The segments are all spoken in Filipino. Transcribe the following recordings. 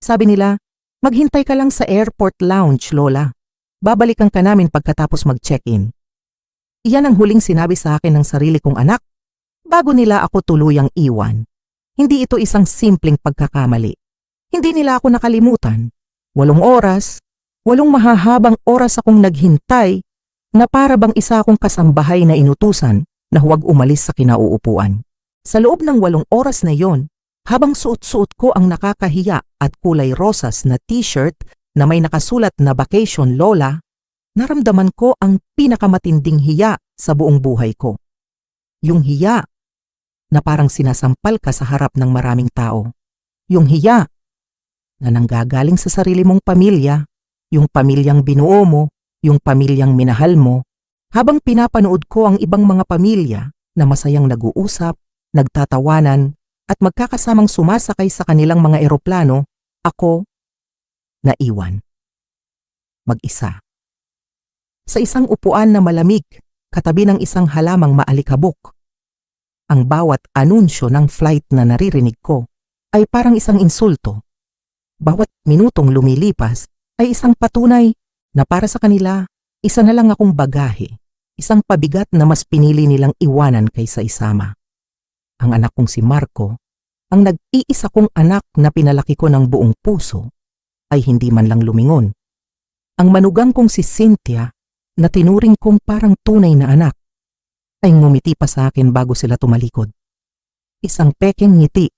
Sabi nila, maghintay ka lang sa airport lounge, Lola. Babalikan ka namin pagkatapos mag-check-in. Iyan ang huling sinabi sa akin ng sarili kong anak bago nila ako tuluyang iwan. Hindi ito isang simpleng pagkakamali. Hindi nila ako nakalimutan. 8 oras, 8 mahahabang oras akong naghintay na para bang isa akong kasambahay na inutusan na huwag umalis sa kinauupuan. Sa loob ng 8 oras na yon, habang suot-suot ko ang nakakahiya at kulay rosas na t-shirt na may nakasulat na Vacation Lola, naramdaman ko ang pinakamatinding hiya sa buong buhay ko. Yung hiya na parang sinasampal ka sa harap ng maraming tao. Yung hiya na nanggagaling sa sarili mong pamilya, yung pamilyang binuo mo, yung pamilyang minahal mo, habang pinapanood ko ang ibang mga pamilya na masayang nag-uusap, nagtatawanan, at magkakasamang sumasakay sa kanilang mga eroplano, ako naiwan. Mag-isa. Sa isang upuan na malamig, katabi ng isang halamang maalikabok. Ang bawat anunsyo ng flight na naririnig ko ay parang isang insulto. Bawat minutong lumilipas ay isang patunay na para sa kanila, isa na lang akong bagahe, isang pabigat na mas pinili nilang iwanan kaysa isama. Ang anak kong si Marco, ang nag-iisa kong anak na pinalaki ko ng buong puso, ay hindi man lang lumingon. Ang manugang kong si Cynthia, na tinuring kong parang tunay na anak, ay ngumiti pa sa akin bago sila tumalikod. Isang pekeng ngiti,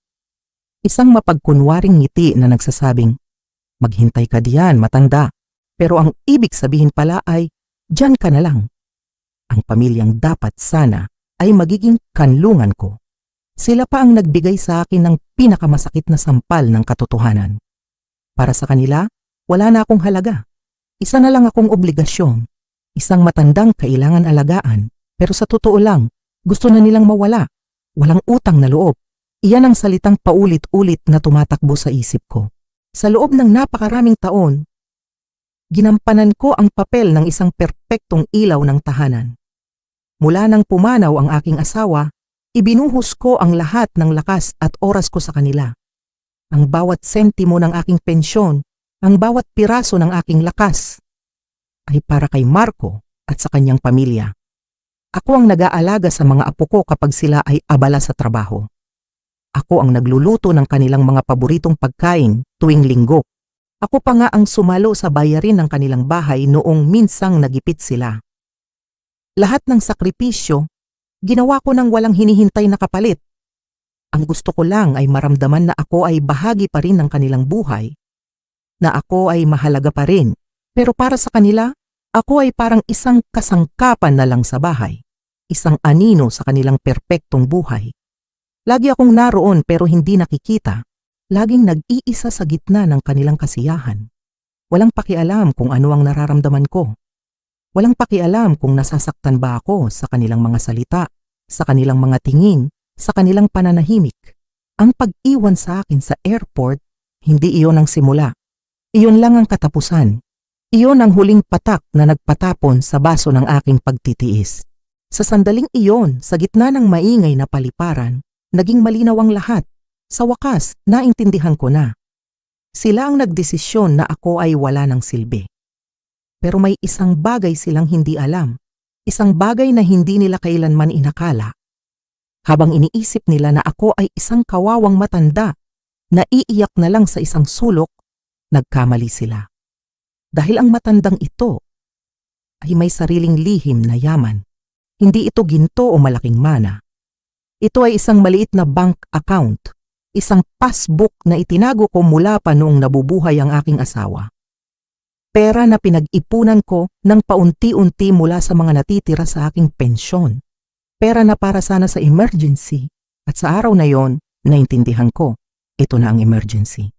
isang mapagkunwaring ngiti na nagsasabing, maghintay ka diyan, matanda, pero ang ibig sabihin pala ay, diyan ka na lang. Ang pamilyang dapat sana ay magiging kanlungan ko. Sila pa ang nagbigay sa akin ng pinakamasakit na sampal ng katotohanan. Para sa kanila, wala na akong halaga. Isa na lang akong obligasyon. Isang matandang kailangan alagaan, pero sa totoo lang, gusto na nilang mawala. Walang utang na loob. Iyan ang salitang paulit-ulit na tumatakbo sa isip ko. Sa loob ng napakaraming taon, ginampanan ko ang papel ng isang perpektong ilaw ng tahanan. Mula nang pumanaw ang aking asawa, ibinuhos ko ang lahat ng lakas at oras ko sa kanila. Ang bawat sentimo ng aking pensyon, ang bawat piraso ng aking lakas, ay para kay Marco at sa kanyang pamilya. Ako ang nag-aalaga sa mga apo ko kapag sila ay abala sa trabaho. Ako ang nagluluto ng kanilang mga paboritong pagkain tuwing linggo. Ako pa nga ang sumalo sa bayarin ng kanilang bahay noong minsang nagipit sila. Lahat ng sakripisyo, ginawa ko nang walang hinihintay na kapalit. Ang gusto ko lang ay maramdaman na ako ay bahagi pa rin ng kanilang buhay, na ako ay mahalaga pa rin, pero para sa kanila, ako ay parang isang kasangkapan na lang sa bahay, isang anino sa kanilang perpektong buhay. Lagi akong naroon pero hindi nakikita, laging nag-iisa sa gitna ng kanilang kasiyahan. Walang pakialam kung ano ang nararamdaman ko. Walang pakialam kung nasasaktan ba ako sa kanilang mga salita, sa kanilang mga tingin, sa kanilang pananahimik. Ang pag-iwan sa akin sa airport, hindi iyon ang simula. Iyon lang ang katapusan. Iyon ang huling patak na nagpatapon sa baso ng aking pagtitiis. Sa sandaling iyon, sa gitna ng maingay na paliparan, naging malinaw ang lahat. Sa wakas, naintindihan ko na. Sila ang nagdesisyon na ako ay wala ng silbi. Pero may isang bagay silang hindi alam. Isang bagay na hindi nila kailanman inakala. Habang iniisip nila na ako ay isang kawawang matanda na iiyak na lang sa isang sulok, nagkamali sila. Dahil ang matandang ito ay may sariling lihim na yaman. Hindi ito ginto o malaking mana. Ito ay isang maliit na bank account, isang passbook na itinago ko mula pa noong nabubuhay ang aking asawa. Pera na pinag-ipunan ko ng paunti-unti mula sa mga natitira sa aking pensyon. Pera na para sana sa emergency, at sa araw na yon, naintindihan ko, ito na ang emergency.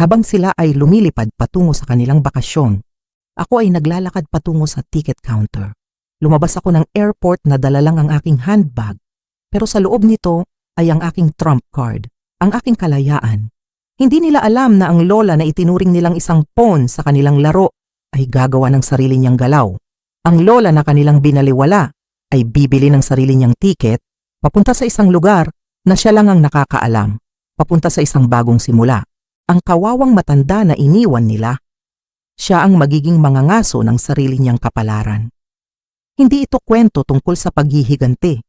Habang sila ay lumilipad patungo sa kanilang bakasyon, ako ay naglalakad patungo sa ticket counter. Lumabas ako ng airport na dala lang ang aking handbag, pero sa loob nito ay ang aking trump card, ang aking kalayaan. Hindi nila alam na ang lola na itinuring nilang isang pawn sa kanilang laro ay gagawa ng sarili niyang galaw. Ang lola na kanilang binaliwala ay bibili ng sarili niyang tiket papunta sa isang lugar na siya lang ang nakakaalam, papunta sa isang bagong simula. ang kawawang matanda na iniwan nila. Siya ang magiging mangangaso ng sarili niyang kapalaran. Hindi ito kwento tungkol sa paghihiganti.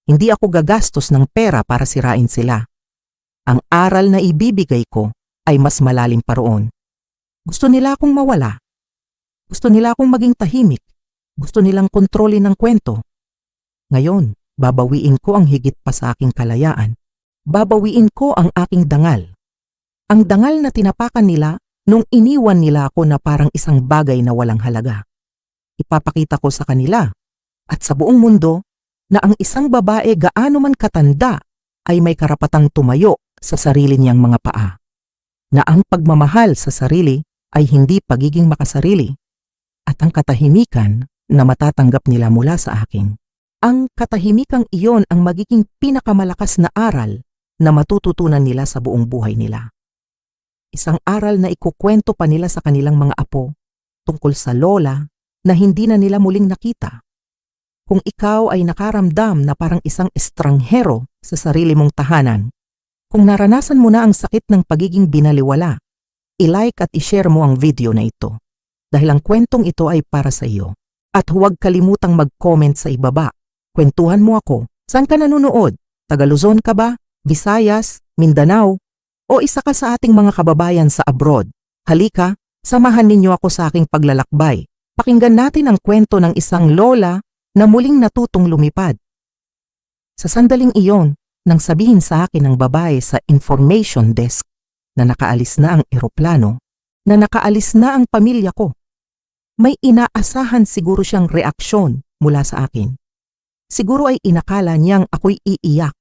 Hindi ako gagastos ng pera para sirain sila. Ang aral na ibibigay ko ay mas malalim pa roon. Gusto nila akong mawala. Gusto nila akong maging tahimik. Gusto nilang kontrolin ang kwento. Ngayon, babawiin ko ang higit pa sa aking kalayaan. Babawiin ko ang aking dangal. Ang dangal na tinapakan nila nung iniwan nila ako na parang isang bagay na walang halaga. Ipapakita ko sa kanila at sa buong mundo na ang isang babae gaano man katanda ay may karapatang tumayo sa sarili niyang mga paa. Na ang pagmamahal sa sarili ay hindi pagiging makasarili at ang katahimikan na matatanggap nila mula sa akin. Ang katahimikang iyon ang magiging pinakamalakas na aral na matututunan nila sa buong buhay nila. Isang aral na ikukwento pa nila sa kanilang mga apo tungkol sa lola na hindi na nila muling nakita. Kung ikaw ay nakaramdam na parang isang estranghero sa sarili mong tahanan, kung naranasan mo na ang sakit ng pagiging binaliwala, i-like at i-share mo ang video na ito dahil ang kwentong ito ay para sa iyo. At huwag kalimutang mag-comment sa ibaba. Kwentuhan mo ako. Saan ka nanonood? Taga Luzon ka ba? Visayas? Mindanao? O isa ka sa ating mga kababayan sa abroad? Halika, samahan ninyo ako sa aking paglalakbay. Pakinggan natin ang kwento ng isang lola na muling natutong lumipad. Sa sandaling iyon, nang sabihin sa akin ng babae sa information desk na nakaalis na ang eroplano, na nakaalis na ang pamilya ko, may inaasahan siguro siyang reaksyon mula sa akin. Siguro ay inakala niyang ako'y iiyak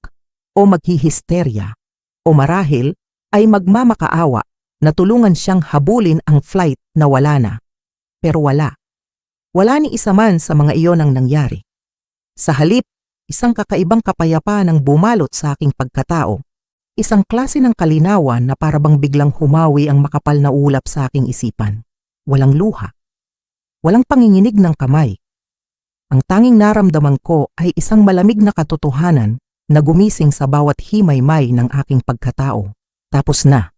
o maghihisterya o marahil ay magmamakaawa na tulungan siyang habulin ang flight na wala na. Pero wala. Wala ni isa man sa mga iyon ang nangyari. Sa halip, isang kakaibang kapayapaan ang bumalot sa aking pagkatao. Isang klase ng kalinawan na parabang biglang humawi ang makapal na ulap sa aking isipan. Walang luha. Walang panginginig ng kamay. Ang tanging naramdaman ko ay isang malamig na katotohanan na gumising sa bawat himay-may ng aking pagkatao. Tapos na.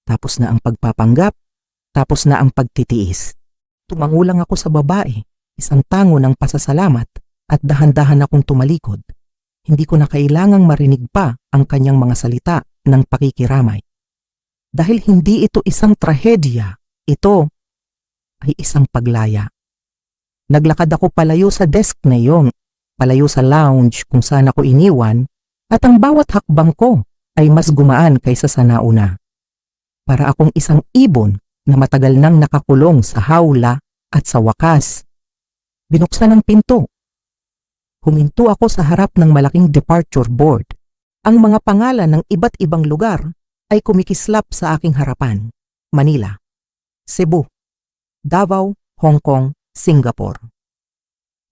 Tapos na ang pagpapanggap. Tapos na ang pagtitiis. Tumangulang ako sa babae, isang tango ng pasasalamat at dahan-dahan akong tumalikod. Hindi ko na kailangang marinig pa ang kanyang mga salita ng pakikiramay. Dahil hindi ito isang trahedya, ito ay isang paglaya. Naglakad ako palayo sa desk na iyon, palayo sa lounge kung saan ako iniwan, at ang bawat hakbang ko ay mas gumaan kaysa sa nauna. Para akong isang ibon na matagal nang nakakulong sa hawla at sa wakas, binuksan ang pinto. Huminto ako sa harap ng malaking departure board. Ang mga pangalan ng iba't ibang lugar ay kumikislap sa aking harapan. Manila, Cebu, Davao, Hong Kong, Singapore.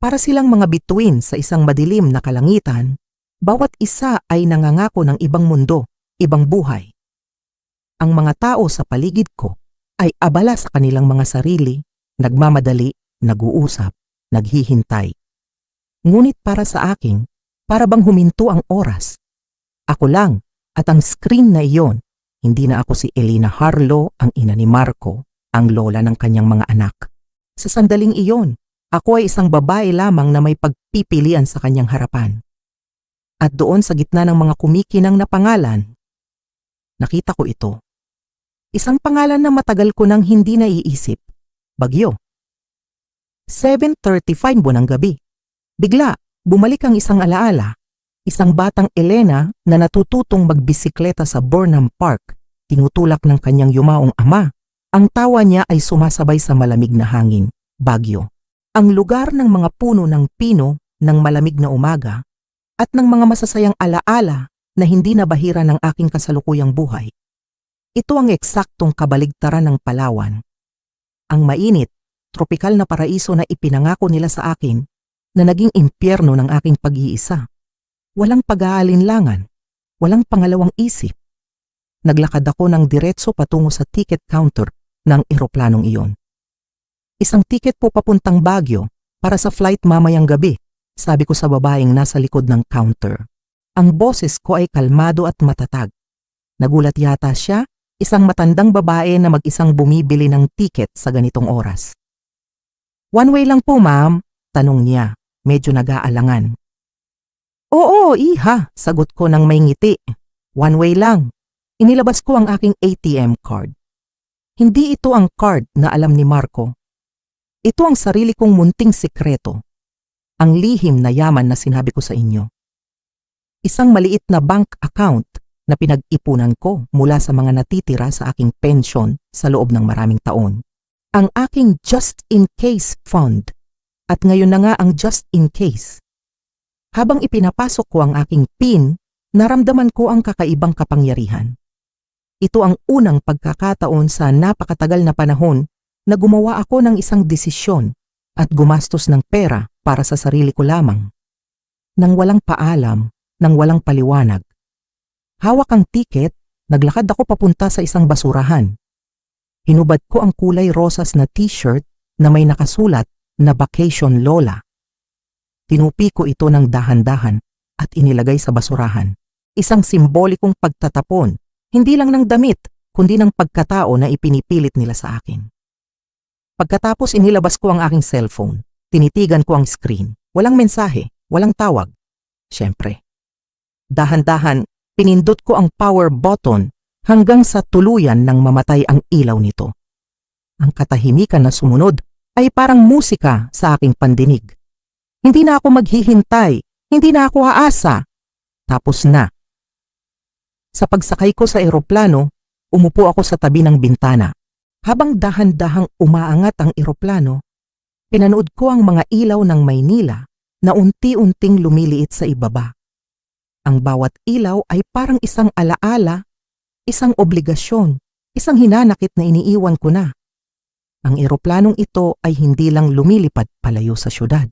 Para silang mga bituin sa isang madilim na kalangitan, bawat isa ay nangangako ng ibang mundo, ibang buhay. Ang mga tao sa paligid ko ay abala sa kanilang mga sarili, nagmamadali, nag-uusap, naghihintay. Ngunit para sa akin, para bang huminto ang oras. Ako lang at ang screen na iyon, hindi na ako si Elena Harlo, ang ina ni Marco, ang lola ng kanyang mga anak. Sa sandaling iyon, ako ay isang babae lamang na may pagpipilian sa kanyang harapan. At doon sa gitna ng mga kumikinang na pangalan, nakita ko ito. Isang pangalan na matagal ko nang hindi naiisip. Bagyo. 7:35 ng gabi. Bigla, bumalik ang isang alaala. Isang batang Elena na natututong magbisikleta sa Burnham Park, tinutulak ng kanyang yumaong ama. Ang tawa niya ay sumasabay sa malamig na hangin. Bagyo. Ang lugar ng mga puno ng pino ng malamig na umaga at ng mga masasayang alaala na hindi nabahira ng aking kasalukuyang buhay. Ito ang eksaktong kabaligtaran ng Palawan. Ang mainit, tropikal na paraiso na ipinangako nila sa akin na naging impyerno ng aking pag-iisa. Walang pag-aalinlangan, walang pangalawang isip. Naglakad ako ng diretso patungo sa ticket counter ng eroplanong iyon. Isang ticket po papuntang Baguio para sa flight mamayang gabi, sabi ko sa babaeng nasa likod ng counter. Ang boses ko ay kalmado at matatag. Nagulat yata siya isang matandang babae na mag-isang bumibili ng tiket sa ganitong oras. "One way lang po, ma'am," tanong niya, medyo nag-aalangan. "Oo, iha," sagot ko ng may ngiti. "One way lang." Inilabas ko ang aking ATM card. Hindi ito ang card na alam ni Marco. Ito ang sarili kong munting sikreto. Ang lihim na yaman na sinabi ko sa inyo. Isang maliit na bank account na pinag-ipunan ko mula sa mga natitira sa aking pensyon sa loob ng maraming taon. Ang aking just in case fund. At ngayon na nga ang just in case. Habang ipinapasok ko ang aking PIN, naramdaman ko ang kakaibang kapangyarihan. Ito ang unang pagkakataon sa napakatagal na panahon na gumawa ako ng isang desisyon at gumastos ng pera para sa sarili ko lamang. Nang walang paalam, nang walang paliwanag. Hawak ang tiket, naglakad ako papunta sa isang basurahan. Hinubad ko ang kulay rosas na t-shirt na may nakasulat na Vacation Lola. Tinupi ko ito ng dahan-dahan at inilagay sa basurahan. Isang simbolikong pagtatapon, hindi lang ng damit, kundi ng pagkatao na ipinipilit nila sa akin. Pagkatapos inilabas ko ang aking cellphone. Tinitigan ko ang screen. Walang mensahe, walang tawag. Siyempre. Dahan-dahan, pinindot ko ang power button hanggang sa tuluyan nang mamatay ang ilaw nito. Ang katahimikan na sumunod ay parang musika sa aking pandinig. Hindi na ako maghihintay, hindi na ako aasa. Tapos na. Sa pagsakay ko sa eroplano, umupo ako sa tabi ng bintana. Habang dahan-dahang umaangat ang eroplano, pinanood ko ang mga ilaw ng Maynila na unti-unting lumiliit sa ibaba. Ang bawat ilaw ay parang isang alaala, isang obligasyon, isang hinanakit na iniiwan ko na. Ang eroplanong ito ay hindi lang lumilipad palayo sa syudad.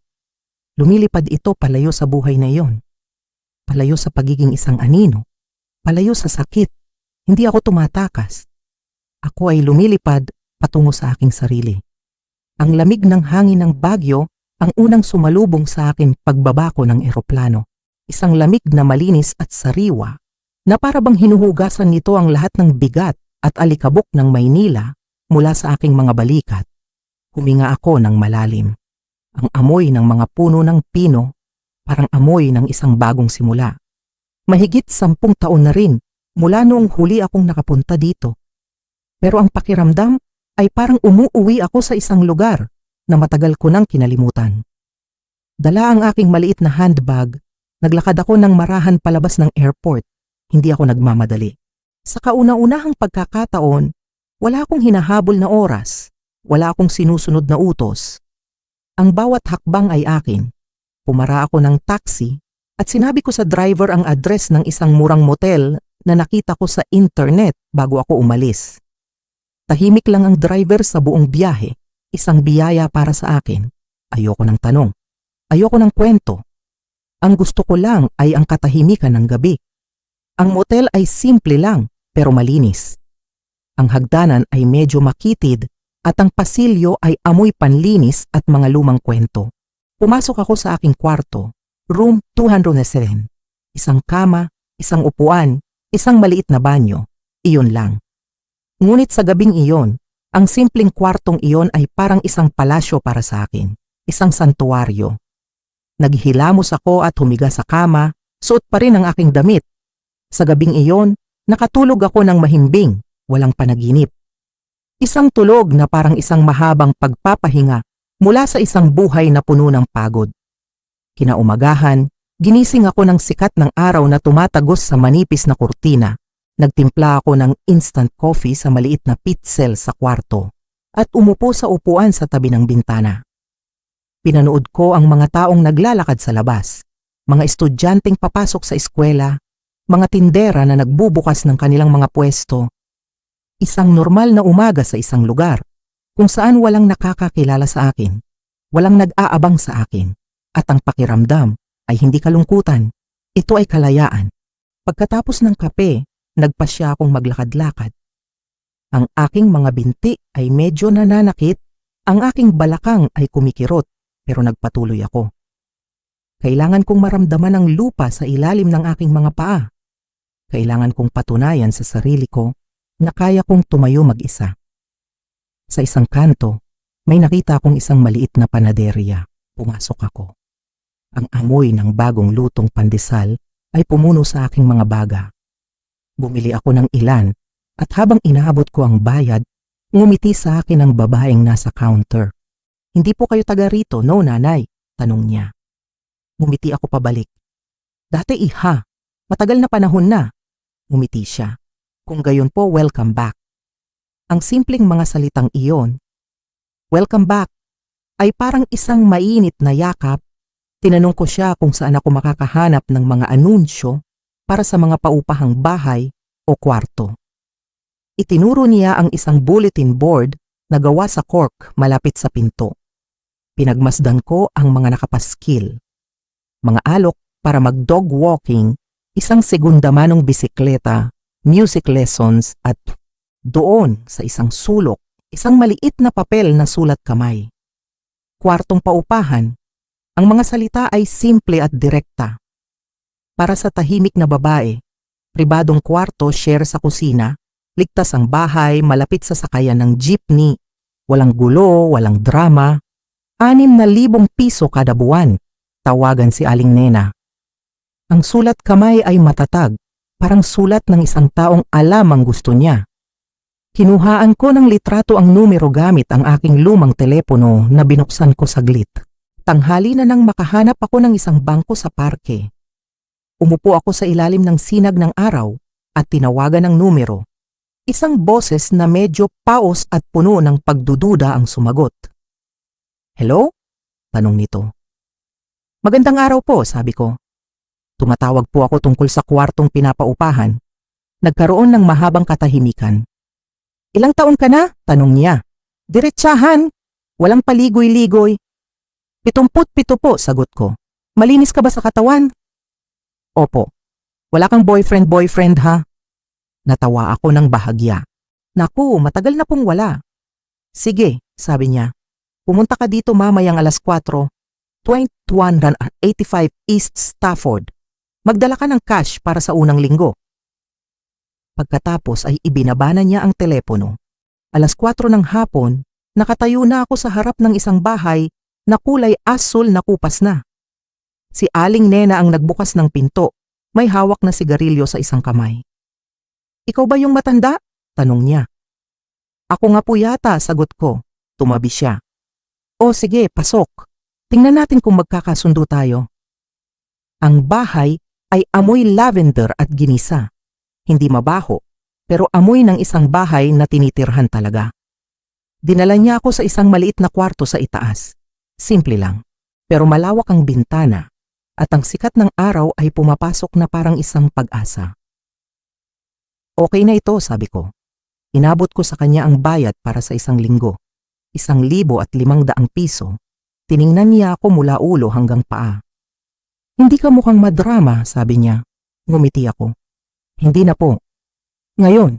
Lumilipad ito palayo sa buhay na iyon. Palayo sa pagiging isang anino. Palayo sa sakit. Hindi ako tumatakas. Ako ay lumilipad patungo sa aking sarili. Ang lamig ng hangin ng Baguio ang unang sumalubong sa akin pagbaba ko ng eroplano. Isang lamig na malinis at sariwa na para bang hinuhugasan nito ang lahat ng bigat at alikabok ng Maynila mula sa aking mga balikat. Huminga ako ng malalim. Ang amoy ng mga puno ng pino parang amoy ng isang bagong simula. Mahigit 10 taon na rin mula noong huli akong nakapunta dito. Pero ang pakiramdam ay parang umuuwi ako sa isang lugar na matagal ko nang kinalimutan. Dala ang aking maliit na handbag. Naglakad ako ng marahan palabas ng airport. Hindi ako nagmamadali. Sa kauna-unahang pagkakataon, wala akong hinahabol na oras. Wala akong sinusunod na utos. Ang bawat hakbang ay akin. Pumara ako ng taxi at sinabi ko sa driver ang address ng isang murang motel na nakita ko sa internet bago ako umalis. Tahimik lang ang driver sa buong biyahe. Isang biyaya para sa akin. Ayoko ng tanong. Ayoko ng kwento. Ang gusto ko lang ay ang katahimikan ng gabi. Ang motel ay simple lang pero malinis. Ang hagdanan ay medyo makitid at ang pasilyo ay amoy panlinis at mga lumang kwento. Pumasok ako sa aking kwarto, room 207. Isang kama, isang upuan, isang maliit na banyo. Iyon lang. Ngunit sa gabing iyon, ang simpleng kwartong iyon ay parang isang palasyo para sa akin, isang santuaryo. Naghilamos ako at humiga sa kama, suot pa rin ang aking damit. Sa gabing iyon, nakatulog ako ng mahimbing, walang panaginip. Isang tulog na parang isang mahabang pagpapahinga mula sa isang buhay na puno ng pagod. Kinaumagahan, ginising ako ng sikat ng araw na tumatagos sa manipis na kurtina. Nagtimpla ako ng instant coffee sa maliit na pitzel sa kwarto at umupo sa upuan sa tabi ng bintana. Pinanood ko ang mga taong naglalakad sa labas, mga estudyanteng papasok sa eskwela, mga tindera na nagbubukas ng kanilang mga pwesto. Isang normal na umaga sa isang lugar, kung saan walang nakakakilala sa akin, walang nag-aabang sa akin, at ang pakiramdam ay hindi kalungkutan, ito ay kalayaan. Pagkatapos ng kape, nagpasya akong maglakad-lakad. Ang aking mga binti ay medyo nananakit, ang aking balakang ay kumikirot, pero nagpatuloy ako. Kailangan kong maramdaman ang lupa sa ilalim ng aking mga paa. Kailangan kong patunayan sa sarili ko na kaya kong tumayo mag-isa. Sa isang kanto, may nakita akong isang maliit na panaderya. Pumasok ako. Ang amoy ng bagong lutong pandesal ay pumuno sa aking mga baga. Bumili ako ng ilan at habang inaabot ko ang bayad, ngumiti sa akin ang babaeng nasa counter. "Hindi po kayo taga rito, no nanay?" tanong niya. Ngumiti ako pabalik. "Dati iha, matagal na panahon na." Ngumiti siya. "Kung gayon po, welcome back." Ang simpleng mga salitang iyon, "welcome back," ay parang isang mainit na yakap. Tinanong ko siya kung saan ako makakahanap ng mga anunsyo para sa mga paupahang bahay o kwarto. Itinuro niya ang isang bulletin board na gawa sa cork malapit sa pinto. Pinagmasdan ko ang mga nakapaskil. Mga alok para mag-dog walking, isang segunda manong bisikleta, music lessons at doon sa isang sulok, isang maliit na papel na sulat kamay. Kwartong paupahan. Ang mga salita ay simple at direkta. Para sa tahimik na babae, pribadong kwarto share sa kusina, ligtas ang bahay malapit sa sakayan ng jeepney, walang gulo, walang drama, 6,000 piso kada buwan, tawagan si Aling Nena. Ang sulat kamay ay matatag, parang sulat ng isang taong alam ang gusto niya. Kinuhaan ko ng litrato ang numero gamit ang aking lumang telepono na binuksan ko saglit. Tanghali na nang makahanap ako ng isang bangko sa parke. Umupo ako sa ilalim ng sinag ng araw at tinawagan ng numero. Isang boses na medyo paos at puno ng pagdududa ang sumagot. "Hello?" tanong nito. "Magandang araw po," sabi ko. Tumatawag po ako tungkol sa kwartong pinapaupahan. Nagkaroon ng mahabang katahimikan. "Ilang taon ka na?" tanong niya. "Diretsahan, walang paligoy-ligoy." 77 po, sagot ko. "Malinis ka ba sa katawan?" "Opo." "Wala kang boyfriend ha?" Natawa ako ng bahagya. "Naku, matagal na pong wala." "Sige," sabi niya. "Pumunta ka dito mamayang 4:00, 2185 East Stafford. Magdala ka ng cash para sa unang linggo." Pagkatapos ay ibinabana niya ang telepono. 4:00 ng hapon, nakatayo na ako sa harap ng isang bahay na kulay asul na kupas na. Si Aling Nena ang nagbukas ng pinto, may hawak na sigarilyo sa isang kamay. "Ikaw ba yung matanda?" tanong niya. "Ako nga po yata," sagot ko. Tumabi siya. "O sige, pasok. Tingnan natin kung magkakasundo tayo." Ang bahay ay amoy lavender at ginisa. Hindi mabaho, pero amoy ng isang bahay na tinitirhan talaga. Dinala niya ako sa isang maliit na kwarto sa itaas. Simple lang, pero malawak ang bintana at ang sikat ng araw ay pumapasok na parang isang pag-asa. "Okay na ito," sabi ko. Inabot ko sa kanya ang bayad para sa isang linggo. 1,500 piso. Tiningnan niya ako mula ulo hanggang paa. "Hindi ka mukhang madrama," sabi niya. Ngumiti ako. "Hindi na po. Ngayon."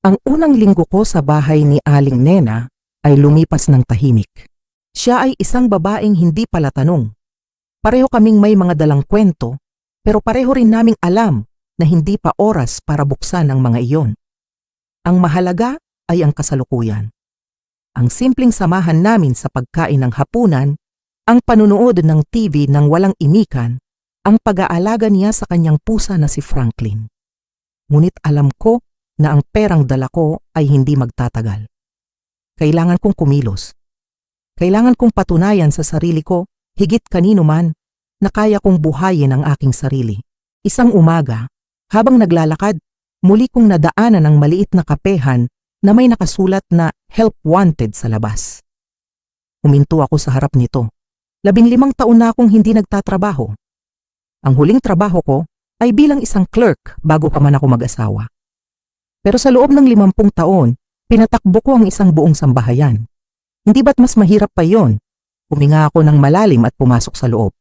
Ang unang linggo ko sa bahay ni Aling Nena ay lumipas ng tahimik. Siya ay isang babaeng hindi pala tanong. Pareho kaming may mga dalang kwento, pero pareho rin naming alam na hindi pa oras para buksan ang mga iyon. Ang mahalaga ay ang kasalukuyan. Ang simpleng samahan namin sa pagkain ng hapunan, ang panunood ng TV nang walang imikan, ang pag-aalaga niya sa kanyang pusa na si Franklin. Ngunit alam ko na ang perang dala ko ay hindi magtatagal. Kailangan kong kumilos. Kailangan kong patunayan sa sarili ko, higit kanino man, na kaya kong buhayin ang aking sarili. Isang umaga, habang naglalakad, muli kong nadaanan ang maliit na kapehan na may nakasulat na "Help Wanted" sa labas. Huminto ako sa harap nito. 15 taon na akong hindi nagtatrabaho. Ang huling trabaho ko ay bilang isang clerk bago pa man ako mag-asawa. Pero sa loob ng 50 taon, pinatakbo ko ang isang buong sambahayan. Hindi ba't mas mahirap pa yon? Huminga ako ng malalim at pumasok sa loob.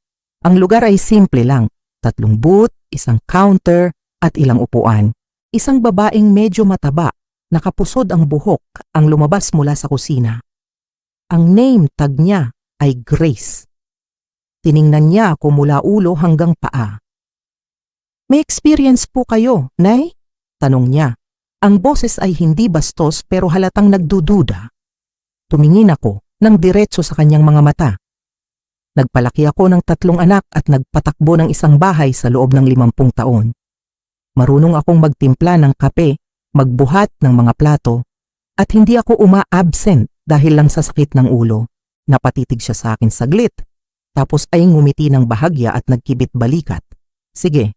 Ang lugar ay simple lang. 3 booth, isang counter, at ilang upuan. Isang babaeng medyo mataba, nakapusod ang buhok, ang lumabas mula sa kusina. Ang name tag niya ay Grace. Tiningnan niya ako mula ulo hanggang paa. "May experience po kayo, Nay?" tanong niya. Ang boses ay hindi bastos pero halatang nagdududa. Tumingin ako ng diretso sa kanyang mga mata. Nagpalaki ako ng 3 anak at nagpatakbo ng isang bahay sa loob ng 50 taon. Marunong akong magtimpla ng kape, magbuhat ng mga plato, at hindi ako uma-absent dahil lang sa sakit ng ulo. Napatitig siya sa akin saglit, tapos ay ngumiti ng bahagya at nagkibit balikat. Sige,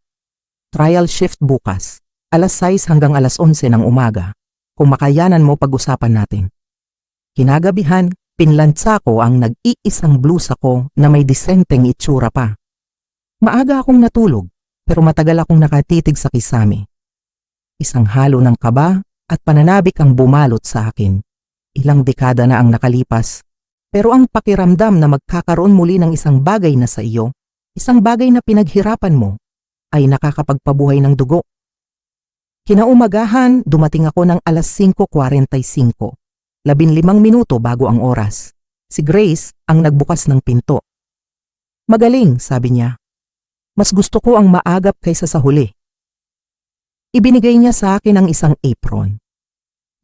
trial shift bukas, alas 6 hanggang alas 11 ng umaga. Kung makayanan mo, pag-usapan natin. Kinagabihan, pinlantsa ko ang nag-iisang blusa ko na may disenteng itsura pa. Maaga akong natulog, pero matagal akong nakatitig sa kisame. Isang halo ng kaba at pananabik ang bumalot sa akin. Ilang dekada na ang nakalipas, pero ang pakiramdam na magkakaroon muli ng isang bagay na sa iyo, isang bagay na pinaghirapan mo, ay nakakapagpabuhay ng dugo. Kinaumagahan, dumating ako ng alas 5:45. 15 minuto bago ang oras. Si Grace ang nagbukas ng pinto. Magaling, sabi niya. Mas gusto ko ang maagap kaysa sa huli. Ibinigay niya sa akin ang isang apron.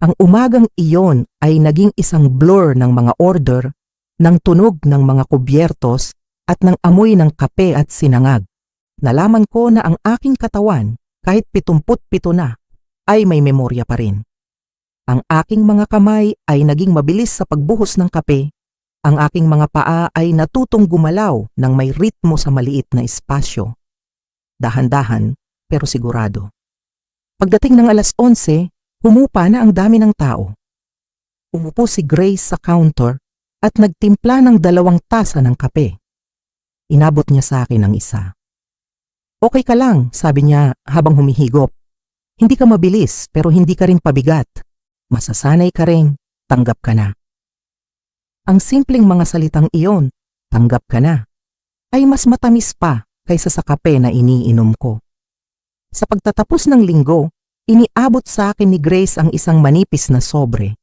Ang umagang iyon ay naging isang blur ng mga order, ng tunog ng mga kubyertos at ng amoy ng kape at sinangag. Nalaman ko na ang aking katawan, kahit 77 na, ay may memorya pa rin. Ang aking mga kamay ay naging mabilis sa pagbuhos ng kape. Ang aking mga paa ay natutong gumalaw ng may ritmo sa maliit na espasyo. Dahan-dahan, pero sigurado. Pagdating ng alas 11, humupa na ang dami ng tao. Umupo si Grace sa counter at nagtimpla ng 2 tasa ng kape. Inabot niya sa akin ang isa. Okay ka lang, sabi niya habang humihigop. Hindi ka mabilis pero hindi ka rin pabigat. Masasanay ka rin, tanggap ka na. Ang simpleng mga salitang iyon, tanggap ka na, ay mas matamis pa kaysa sa kape na iniinom ko. Sa pagtatapos ng linggo, iniabot sa akin ni Grace ang isang manipis na sobre,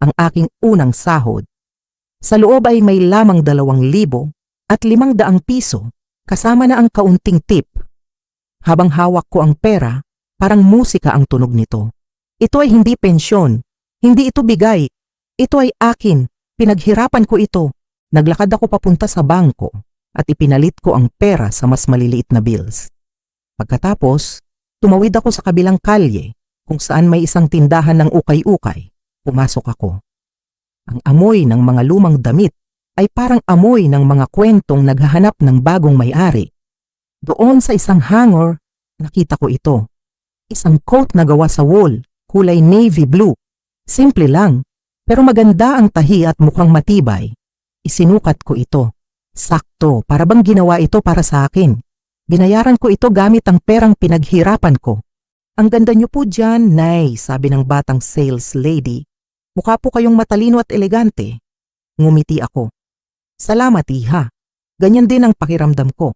ang aking unang sahod. Sa loob ay may lamang 2,000 at 500 piso, kasama na ang kaunting tip. Habang hawak ko ang pera, parang musika ang tunog nito. Ito ay hindi pensyon. Hindi ito bigay. Ito ay akin. Pinaghirapan ko ito. Naglakad ako papunta sa bangko at ipinalit ko ang pera sa mas maliliit na bills. Pagkatapos, tumawid ako sa kabilang kalye kung saan may isang tindahan ng ukay-ukay. Pumasok ako. Ang amoy ng mga lumang damit ay parang amoy ng mga kwentong naghahanap ng bagong may-ari. Doon sa isang hanger, nakita ko ito. Isang coat na gawa sa wool, kulay navy blue. Simple lang, pero maganda ang tahi at mukhang matibay. Isinukat ko ito. Sakto, para bang ginawa ito para sa akin. Binayaran ko ito gamit ang perang pinaghirapan ko. Ang ganda niyo po dyan, Nay, sabi ng batang sales lady. Mukha po kayong matalino at elegante. Ngumiti ako. Salamat, iha. Ganyan din ang pakiramdam ko.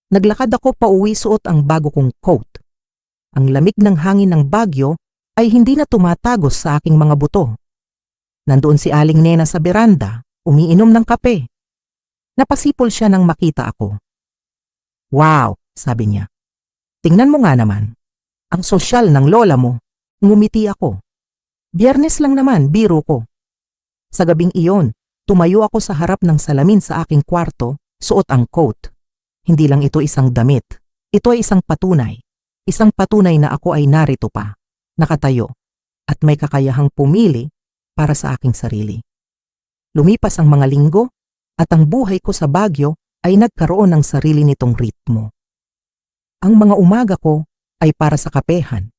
Naglakad ako pauwi suot ang bago kong coat. Ang lamig ng hangin ng Bagyo ay hindi na tumatagos sa aking mga buto. Nandoon si Aling Nena sa beranda, umiinom ng kape. Napasipol siya nang makita ako. Wow, sabi niya. Tingnan mo nga naman. Ang sosyal ng lola mo. Ngumiti ako. Biyernes lang naman, biro ko. Sa gabing iyon, tumayo ako sa harap ng salamin sa aking kwarto, suot ang coat. Hindi lang ito isang damit. Ito ay isang patunay. Isang patunay na ako ay narito pa. Nakatayo, at may kakayahang pumili para sa aking sarili. Lumipas ang mga linggo, at ang buhay ko sa Baguio ay nagkaroon ng sarili nitong ritmo. Ang mga umaga ko ay para sa kapehan.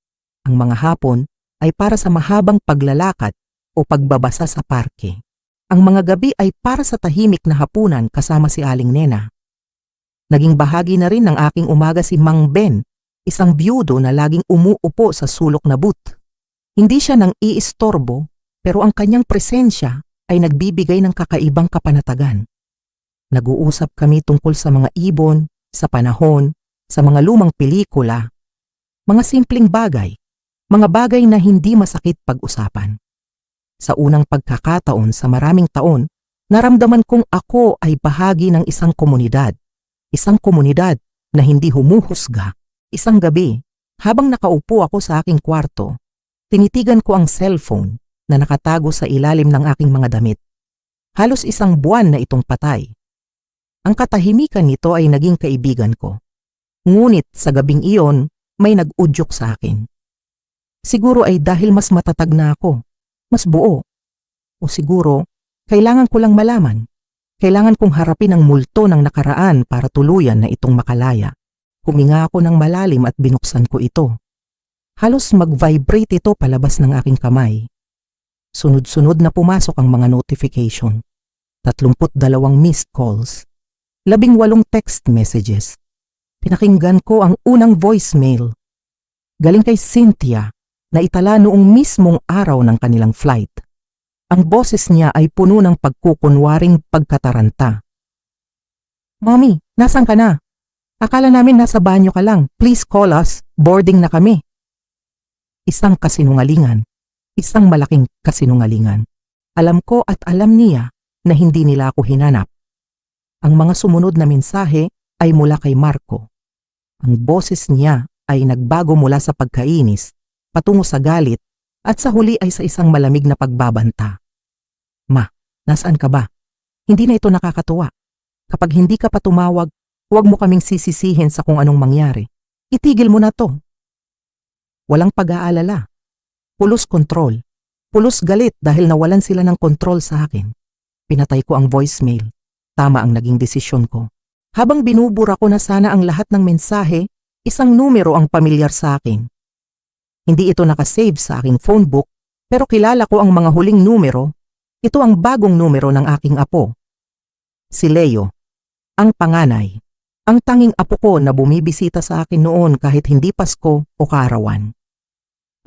Ang mga hapon ay para sa mahabang paglalakad o pagbabasa sa parke. Ang mga gabi ay para sa tahimik na hapunan kasama si Aling Nena. Naging bahagi na rin ng aking umaga si Mang Ben, isang byudo na laging umuupo sa sulok na booth. Hindi siya nang iistorbo, pero ang kanyang presensya ay nagbibigay ng kakaibang kapanatagan. Nag-uusap kami tungkol sa mga ibon, sa panahon, sa mga lumang pelikula, mga simpleng bagay, mga bagay na hindi masakit pag-usapan. Sa unang pagkakataon sa maraming taon, naramdaman kong ako ay bahagi ng isang komunidad na hindi humuhusga. Isang gabi, habang nakaupo ako sa aking kwarto, Tinitigan ko ang cellphone na nakatago sa ilalim ng aking mga damit. Halos 1 buwan na itong patay. Ang katahimikan nito ay naging kaibigan ko. Ngunit sa gabing iyon, may nag-udyok sa akin. Siguro ay dahil mas matatag na ako, mas buo. O siguro, kailangan ko lang malaman. Kailangan kong harapin ang multo ng nakaraan para tuluyan na itong makalaya. Huminga ako ng malalim at binuksan ko ito. Halos mag-vibrate ito palabas ng aking kamay. Sunod-sunod na pumasok ang mga notification. 32 missed calls. 18 text messages. Pinakinggan ko ang unang voicemail. Galing kay Cynthia na itala noong mismong araw ng kanilang flight. Ang boses niya ay puno ng pagkukunwaring pagkataranta. "Mommy, nasan ka na? Akala namin nasa banyo ka lang. Please call us. Boarding na kami." Isang kasinungalingan. Isang malaking kasinungalingan. Alam ko at alam niya na hindi nila ako hinanap. Ang mga sumunod na mensahe ay mula kay Marco. Ang boses niya ay nagbago mula sa pagkainis, patungo sa galit, at sa huli ay sa isang malamig na pagbabanta. "Ma, nasaan ka ba? Hindi na ito nakakatuwa. Kapag hindi ka pa tumawag, huwag mo kaming sisisihin sa kung anong mangyari. Itigil mo na to." Walang pag-aalala. Pulos kontrol. Pulos galit dahil nawalan sila ng kontrol sa akin. Pinatay ko ang voicemail. Tama ang naging desisyon ko. Habang binubura ko na sana ang lahat ng mensahe, isang numero ang pamilyar sa akin. Hindi ito nakasave sa aking phone book, pero kilala ko ang mga huling numero. Ito ang bagong numero ng aking apo. Si Leo, ang panganay. Ang tanging apo ko na bumibisita sa akin noon kahit hindi Pasko o Kaarawan.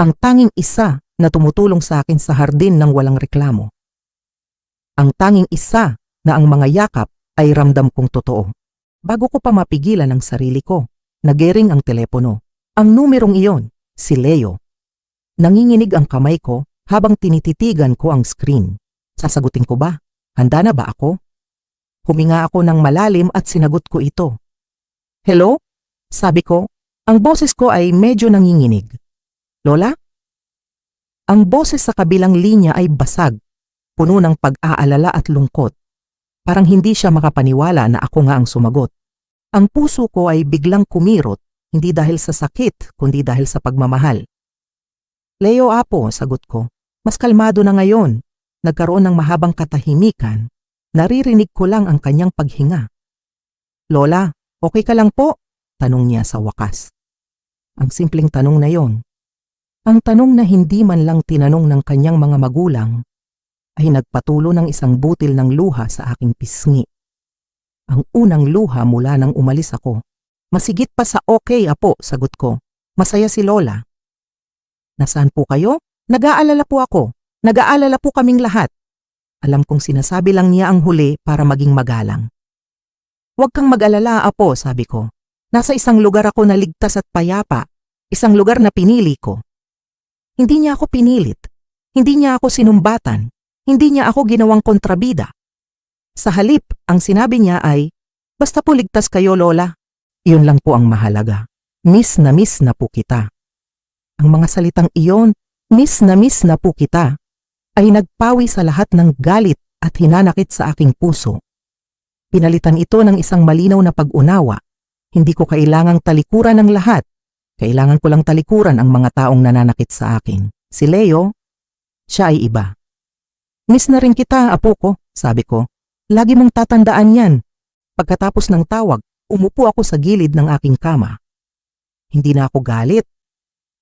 Ang tanging isa na tumutulong sa akin sa hardin ng walang reklamo. Ang tanging isa na ang mga yakap ay ramdam kong totoo. Bago ko pa mapigilan ang sarili ko, nagering ang telepono. Ang numerong iyon, si Leo. Nanginginig ang kamay ko habang tinititigan ko ang screen. Sasagutin ko ba? Handa na ba ako? Huminga ako ng malalim at sinagot ko ito. "Hello?" Sabi ko. Ang boses ko ay medyo nanginginig. "Lola?" Ang boses sa kabilang linya ay basag, puno ng pag-aalala at lungkot. Parang hindi siya makapaniwala na ako nga ang sumagot. Ang puso ko ay biglang kumirot, hindi dahil sa sakit, kundi dahil sa pagmamahal. "Leo, apo," sagot ko. Mas kalmado na ngayon. Nagkaroon ng mahabang katahimikan. Naririnig ko lang ang kanyang paghinga. "Lola, okay ka lang po?" tanong niya sa wakas. Ang simpleng tanong na yon. Ang tanong na hindi man lang tinanong ng kanyang mga magulang, ay nagpatulo ng isang butil ng luha sa aking pisngi. Ang unang luha mula nang umalis ako. "Masigit pa sa okay, apo," sagot ko. "Masaya si Lola." "Nasaan po kayo?" "Nag-aalala po ako. Nag-aalala po kaming lahat." Alam kong sinasabi lang niya ang huli para maging magalang. "Huwag kang mag-alala, apo," sabi ko. "Nasa isang lugar ako na ligtas at payapa. Isang lugar na pinili ko." Hindi niya ako pinilit. Hindi niya ako sinumbatan. Hindi niya ako ginawang kontrabida. Sa halip, ang sinabi niya ay, "Basta po ligtas kayo, Lola." Iyon lang po ang mahalaga. Miss na po kita. Ang mga salitang iyon, miss na po kita, ay nagpawi sa lahat ng galit at hinanakit sa aking puso. Pinalitan ito ng isang malinaw na pag-unawa. Hindi ko kailangang talikuran ng lahat. Kailangan ko lang talikuran ang mga taong nananakit sa akin. Si Leo, siya ay iba. "Miss na rin kita, apo ko," sabi ko. "Lagi mong tatandaan yan." Pagkatapos ng tawag, umupo ako sa gilid ng aking kama. Hindi na ako galit.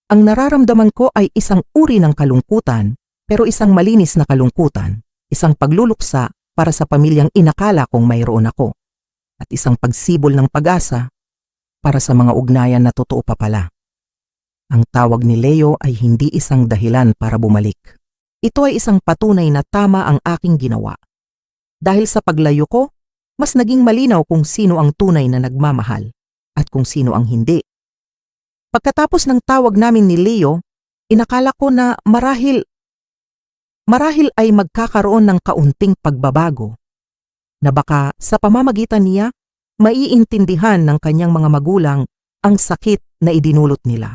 Ang nararamdaman ko ay isang uri ng kalungkutan, pero isang malinis na kalungkutan. Isang pagluluksa para sa pamilyang inakala kong mayroon ako. At isang pagsibol ng pag-asa para sa mga ugnayan na totoo pa pala. Ang tawag ni Leo ay hindi isang dahilan para bumalik. Ito ay isang patunay na tama ang aking ginawa. Dahil sa paglayo ko, mas naging malinaw kung sino ang tunay na nagmamahal at kung sino ang hindi. Pagkatapos ng tawag namin ni Leo, inakala ko na marahil ay magkakaroon ng kaunting pagbabago. Na baka sa pamamagitan niya, maiintindihan ng kanyang mga magulang ang sakit na idinulot nila.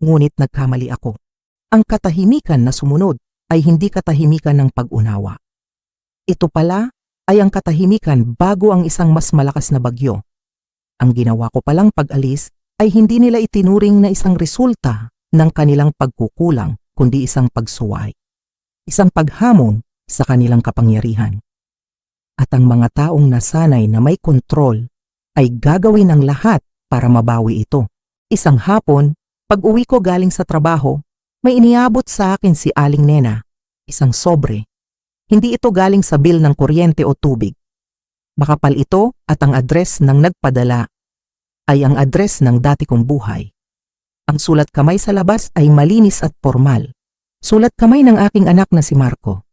Ngunit nagkamali ako. Ang katahimikan na sumunod ay hindi katahimikan ng pag-unawa. Ito pala ay ang katahimikan bago ang isang mas malakas na bagyo. Ang ginawa ko palang pag-alis ay hindi nila itinuring na isang resulta ng kanilang pagkukulang, kundi isang pagsuway. Isang paghamon sa kanilang kapangyarihan. At ang mga taong nasanay na may kontrol ay gagawin ang lahat para mabawi ito. Isang hapon, pag-uwi ko galing sa trabaho, may iniabot sa akin si Aling Nena, isang sobre. Hindi ito galing sa bill ng kuryente o tubig. Makapal ito at ang address ng nagpadala ay ang address ng dati kong buhay. Ang sulat kamay sa labas ay malinis at formal. Sulat kamay ng aking anak na si Marco.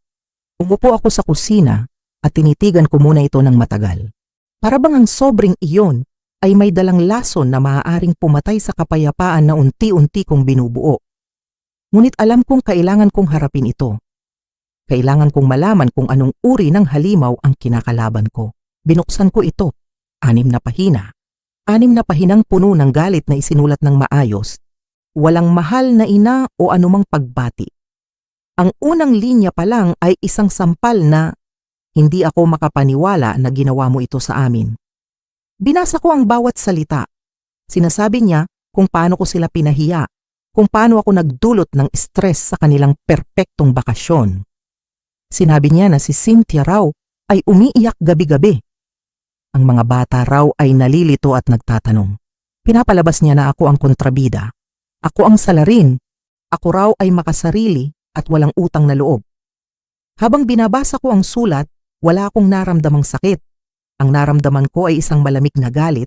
Umupo ako sa kusina at tinitigan ko muna ito ng matagal. Para bang ang sobreng iyon ay may dalang lason na maaaring pumatay sa kapayapaan na unti-unti kong binubuo. Ngunit alam kong kailangan kong harapin ito. Kailangan kong malaman kung anong uri ng halimaw ang kinakalaban ko. Binuksan ko ito. 6 na pahina. 6 na pahinang puno ng galit na isinulat ng maayos. Walang mahal na ina o anumang pagbati. Ang unang linya pa lang ay isang sampal na hindi ako makapaniwala na ginawa mo ito sa amin. Binasa ko ang bawat salita. Sinasabi niya kung paano ko sila pinahiya, kung paano ako nagdulot ng stress sa kanilang perpektong bakasyon. Sinabi niya na si Cynthia raw ay umiiyak gabi-gabi. Ang mga bata raw ay nalilito at nagtatanong. Pinapalabas niya na ako ang kontrabida. Ako ang salarin. Ako raw ay makasarili at walang utang na loob. Habang binabasa ko ang sulat, wala akong naramdamang sakit. Ang naramdaman ko ay isang malamig na galit.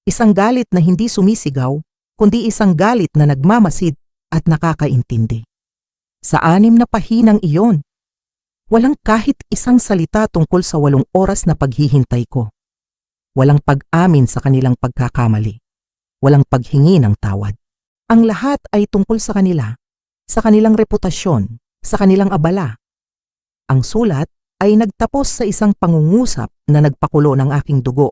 Isang galit na hindi sumisigaw, kundi isang galit na nagmamasid at nakakaintindi. Sa 6 na pahinang iyon, walang kahit isang salita tungkol sa 8 oras na paghihintay ko. Walang pag-amin sa kanilang pagkakamali. Walang paghingi ng tawad. Ang lahat ay tungkol sa kanila, sa kanilang reputasyon, sa kanilang abala. Ang sulat ay nagtapos sa isang pangungusap na nagpakulo ng aking dugo.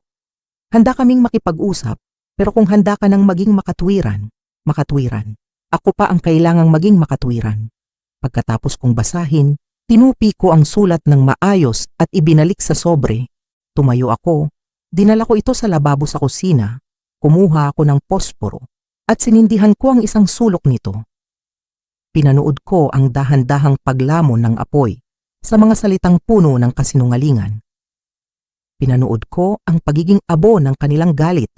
Handa kaming makipag-usap, pero kung handa ka nang maging makatwiran, makatwiran. Ako pa ang kailangang maging makatwiran. Pagkatapos kong basahin, tinupi ko ang sulat ng maayos at ibinalik sa sobre. Tumayo ako, dinala ko ito sa lababo sa kusina, kumuha ako ng posporo at sinindihan ko ang isang sulok nito. Pinanood ko ang dahan-dahang paglamon ng apoy sa mga salitang puno ng kasinungalingan. Pinanood ko ang pagiging abo ng kanilang galit.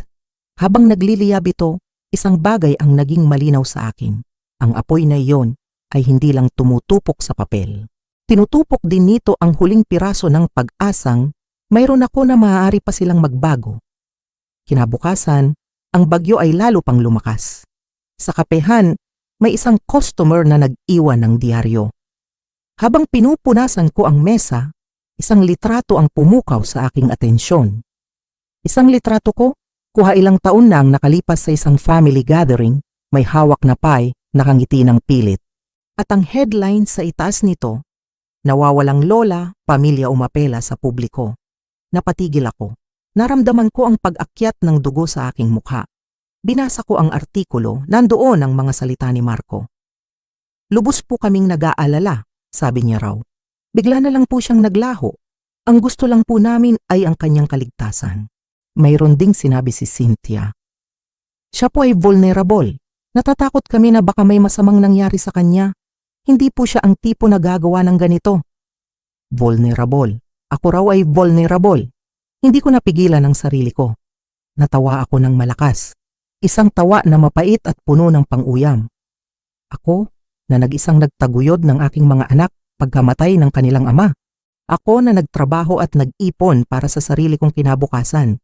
Habang nagliliyab ito, isang bagay ang naging malinaw sa akin. Ang apoy na iyon ay hindi lang tumutupok sa papel. Tinutupok din nito ang huling piraso ng pag-asang mayroon ako na maaari pa silang magbago. Kinabukasan, ang bagyo ay lalo pang lumakas. Sa kapehan, may isang customer na nag-iwan ng diaryo. Habang pinupunasan ko ang mesa, isang litrato ang pumukaw sa aking atensyon. Isang litrato ko, kuha ilang taon na ang nakalipas sa isang family gathering, may hawak na pie, nakangiti ng pilit. At ang headline sa itaas nito, nawawalang lola, pamilya umapela sa publiko. Napatigil ako. Naramdaman ko ang pag-akyat ng dugo sa aking mukha. Binasa ko ang artikulo, nandoon ang mga salita ni Marco. Lubos po kaming nag-aalala, sabi niya raw. Bigla na lang po siyang naglaho. Ang gusto lang po namin ay ang kanyang kaligtasan. Mayroon ding sinabi si Cynthia. Siya po ay vulnerable. Natatakot kami na baka may masamang nangyari sa kanya. Hindi po siya ang tipo na gagawa ng ganito. Vulnerable. Ako raw ay vulnerable. Hindi ko napigilan ang sarili ko. Natawa ako ng malakas. Isang tawa na mapait at puno ng pang-uyam. Ako, na nag-isang nagtaguyod ng aking mga anak pagkamatay ng kanilang ama. Ako na nagtrabaho at nag-ipon para sa sarili kong kinabukasan.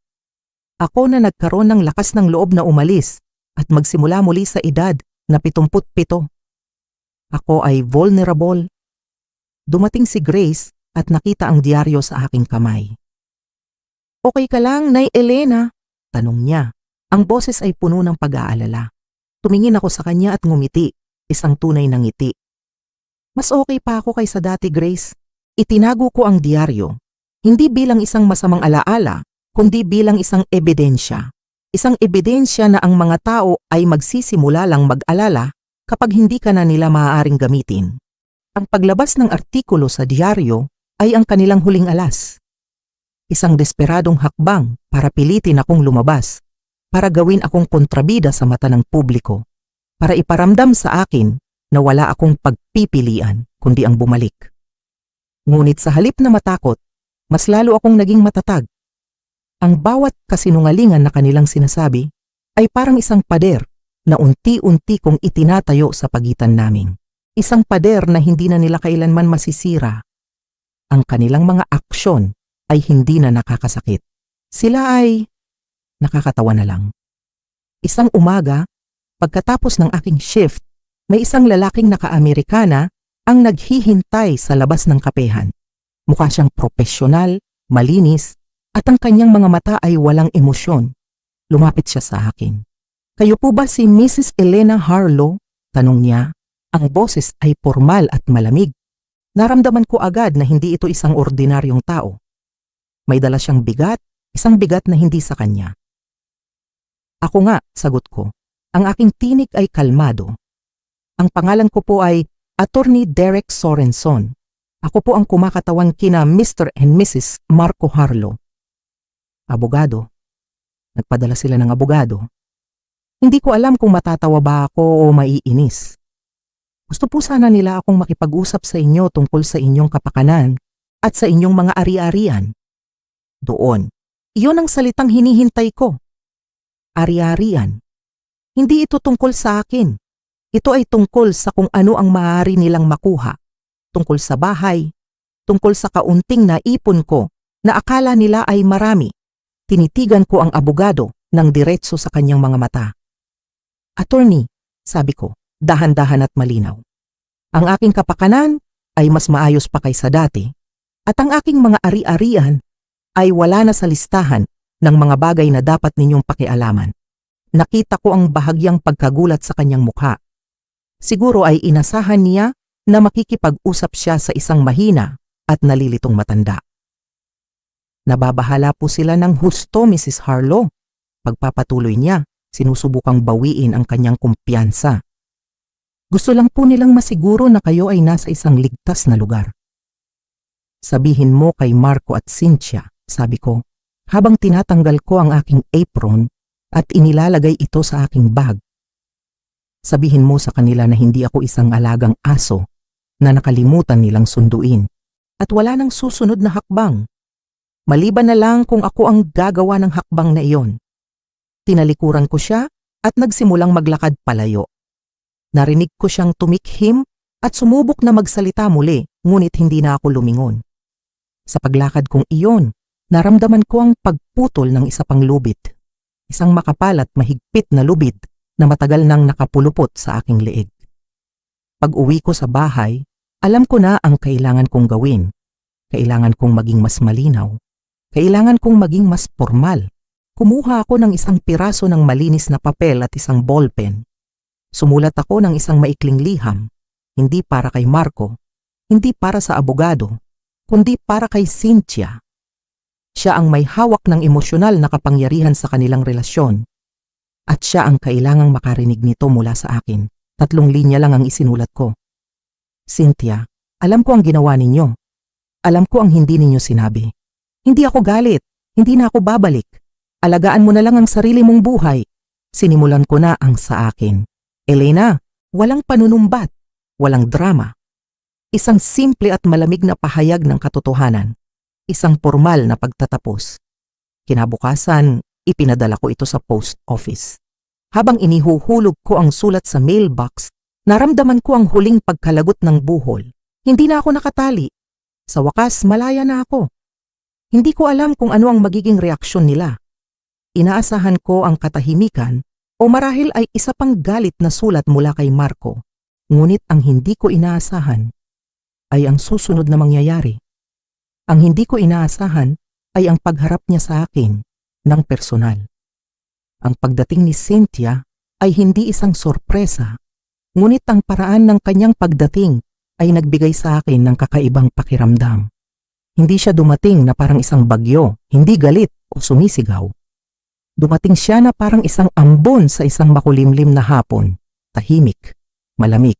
Ako na nagkaroon ng lakas ng loob na umalis at magsimula muli sa edad na 77. Ako ay vulnerable. Dumating si Grace at nakita ang diaryo sa aking kamay. Okay ka lang, Nay Elena? Tanong niya. Ang boses ay puno ng pag-aalala. Tumingin ako sa kanya at ngumiti, isang tunay na ngiti. Mas okay pa ako kaysa dati, Grace. Itinago ko ang diaryo, hindi bilang isang masamang alaala, kundi bilang isang ebidensya. Isang ebidensya na ang mga tao ay magsisimula lang mag-alala kapag hindi ka na nila maaaring gamitin. Ang paglabas ng artikulo sa diaryo ay ang kanilang huling alas. Isang desperadong hakbang para pilitin akong lumabas, para gawin akong kontrabida sa mata ng publiko, para iparamdam sa akin na wala akong pagpipilian kundi ang bumalik. Ngunit sa halip na matakot, mas lalo akong naging matatag. Ang bawat kasinungalingan na kanilang sinasabi ay parang isang pader na unti-unti kong itinatayo sa pagitan namin. Isang pader na hindi na nila kailanman masisira. Ang kanilang mga aksyon ay hindi na nakakasakit. Sila ay nakakatawa na lang. Isang umaga, pagkatapos ng aking shift, may isang lalaking naka-Amerikana ang naghihintay sa labas ng kapehan. Mukha siyang propesyonal, malinis, at ang kanyang mga mata ay walang emosyon. Lumapit siya sa akin. "Kayo po ba si Mrs. Elena Harlow?" Tanong niya. Ang boses ay formal at malamig. Naramdaman ko agad na hindi ito isang ordinaryong tao. May dala siyang bigat, isang bigat na hindi sa kanya. "Ako nga," sagot ko. Ang aking tinig ay kalmado. "Ang pangalan ko po ay Attorney Derek Sorenson. Ako po ang kumakatawan kina Mr. and Mrs. Marco Harlow." Abogado. Nagpadala sila ng abogado. Hindi ko alam kung matatawa ba ako o maiinis. Gusto po sana nila akong makipag-usap sa inyo tungkol sa inyong kapakanan at sa inyong mga ari-arian. Doon. Iyon ang salitang hinihintay ko. Ari-arian. Hindi ito tungkol sa akin. Ito ay tungkol sa kung ano ang maaari nilang makuha. Tungkol sa bahay. Tungkol sa kaunting naipon ko na akala nila ay marami. Tinitigan ko ang abogado ng diretso sa kanyang mga mata. "Attorney," sabi ko, dahan-dahan at malinaw. "Ang aking kapakanan ay mas maayos pa kaysa dati at ang aking mga ari-arian ay wala na sa listahan ng mga bagay na dapat ninyong pakialaman." Nakita ko ang bahagyang pagkagulat sa kanyang mukha. Siguro ay inasahan niya na makikipag-usap siya sa isang mahina at nalilitong matanda. "Nababahala po sila ng husto, Mrs. Harlow." Pagpapatuloy niya, sinusubukang bawiin ang kanyang kumpiyansa. "Gusto lang po nilang masiguro na kayo ay nasa isang ligtas na lugar." "Sabihin mo kay Marco at Cynthia," sabi ko, habang tinatanggal ko ang aking apron at inilalagay ito sa aking bag. "Sabihin mo sa kanila na hindi ako isang alagang aso na nakalimutan nilang sunduin at wala nang susunod na hakbang. Maliban na lang kung ako ang gagawa ng hakbang na iyon." Tinalikuran ko siya at nagsimulang maglakad palayo. Narinig ko siyang tumikhim at sumubok na magsalita muli, ngunit hindi na ako lumingon. Sa paglakad kong iyon, naramdaman ko ang pagputol ng isa pang lubid. Isang makapal at mahigpit na lubid na matagal nang nakapulupot sa aking leeg. Pag-uwi ko sa bahay, alam ko na ang kailangan kong gawin. Kailangan kong maging mas malinaw. Kailangan kong maging mas formal. Kumuha ako ng isang piraso ng malinis na papel at isang ballpen. Sumulat ako ng isang maikling liham, hindi para kay Marco, hindi para sa abogado, kundi para kay Cynthia. Siya ang may hawak ng emosyonal na kapangyarihan sa kanilang relasyon. At siya ang kailangang makarinig nito mula sa akin. 3 linya lang ang isinulat ko. "Cynthia, alam ko ang ginawa ninyo. Alam ko ang hindi ninyo sinabi. Hindi ako galit, hindi na ako babalik. Alagaan mo na lang ang sarili mong buhay. Sinimulan ko na ang sa akin. Elena, walang panunumbat, walang drama. Isang simple at malamig na pahayag ng katotohanan. Isang formal na pagtatapos." Kinabukasan, ipinadala ko ito sa post office. Habang inihuhulog ko ang sulat sa mailbox, naramdaman ko ang huling pagkalagot ng buhol. Hindi na ako nakatali. Sa wakas, malaya na ako. Hindi ko alam kung ano ang magiging reaksyon nila. Inaasahan ko ang katahimikan o marahil ay isa pang galit na sulat mula kay Marco. Ngunit ang hindi ko inaasahan ay ang susunod na mangyayari. Ang hindi ko inaasahan ay ang pagharap niya sa akin ng personal. Ang pagdating ni Cynthia ay hindi isang sorpresa, ngunit ang paraan ng kanyang pagdating ay nagbigay sa akin ng kakaibang pakiramdam. Hindi siya dumating na parang isang bagyo, hindi galit o sumisigaw. Dumating siya na parang isang ambon sa isang makulimlim na hapon, tahimik, malamig,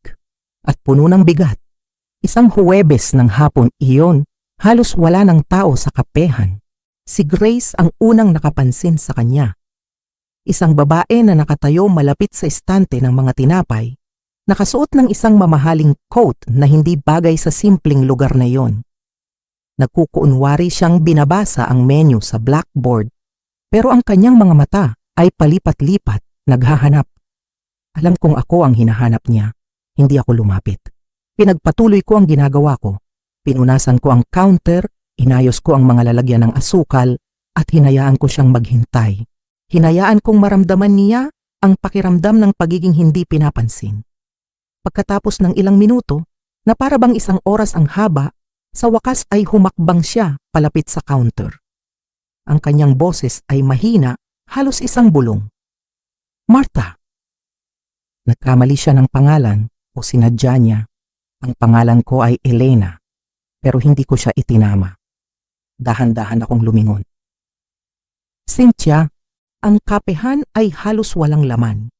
at puno ng bigat. Isang Huwebes ng hapon iyon, halos wala ng tao sa kapehan. Si Grace ang unang nakapansin sa kanya. Isang babae na nakatayo malapit sa estante ng mga tinapay, nakasuot ng isang mamahaling coat na hindi bagay sa simpleng lugar na iyon. Nagkukunwari siyang binabasa ang menu sa blackboard, pero ang kanyang mga mata ay palipat-lipat, naghahanap. Alam kong ako ang hinahanap niya, hindi ako lumapit. Pinagpatuloy ko ang ginagawa ko. Pinunasan ko ang counter, inayos ko ang mga lalagyan ng asukal, at hinayaan ko siyang maghintay. Hinayaan kong maramdaman niya ang pakiramdam ng pagiging hindi pinapansin. Pagkatapos ng ilang minuto, na para bang isang oras ang haba, sa wakas ay humakbang siya palapit sa counter. Ang kanyang boses ay mahina, halos isang bulong. Martha! Nagkamali siya ng pangalan o sinadya niya. Ang pangalan ko ay Elena, pero hindi ko siya itinama. Dahan-dahan akong lumingon. Cynthia, ang kapehan ay halos walang laman.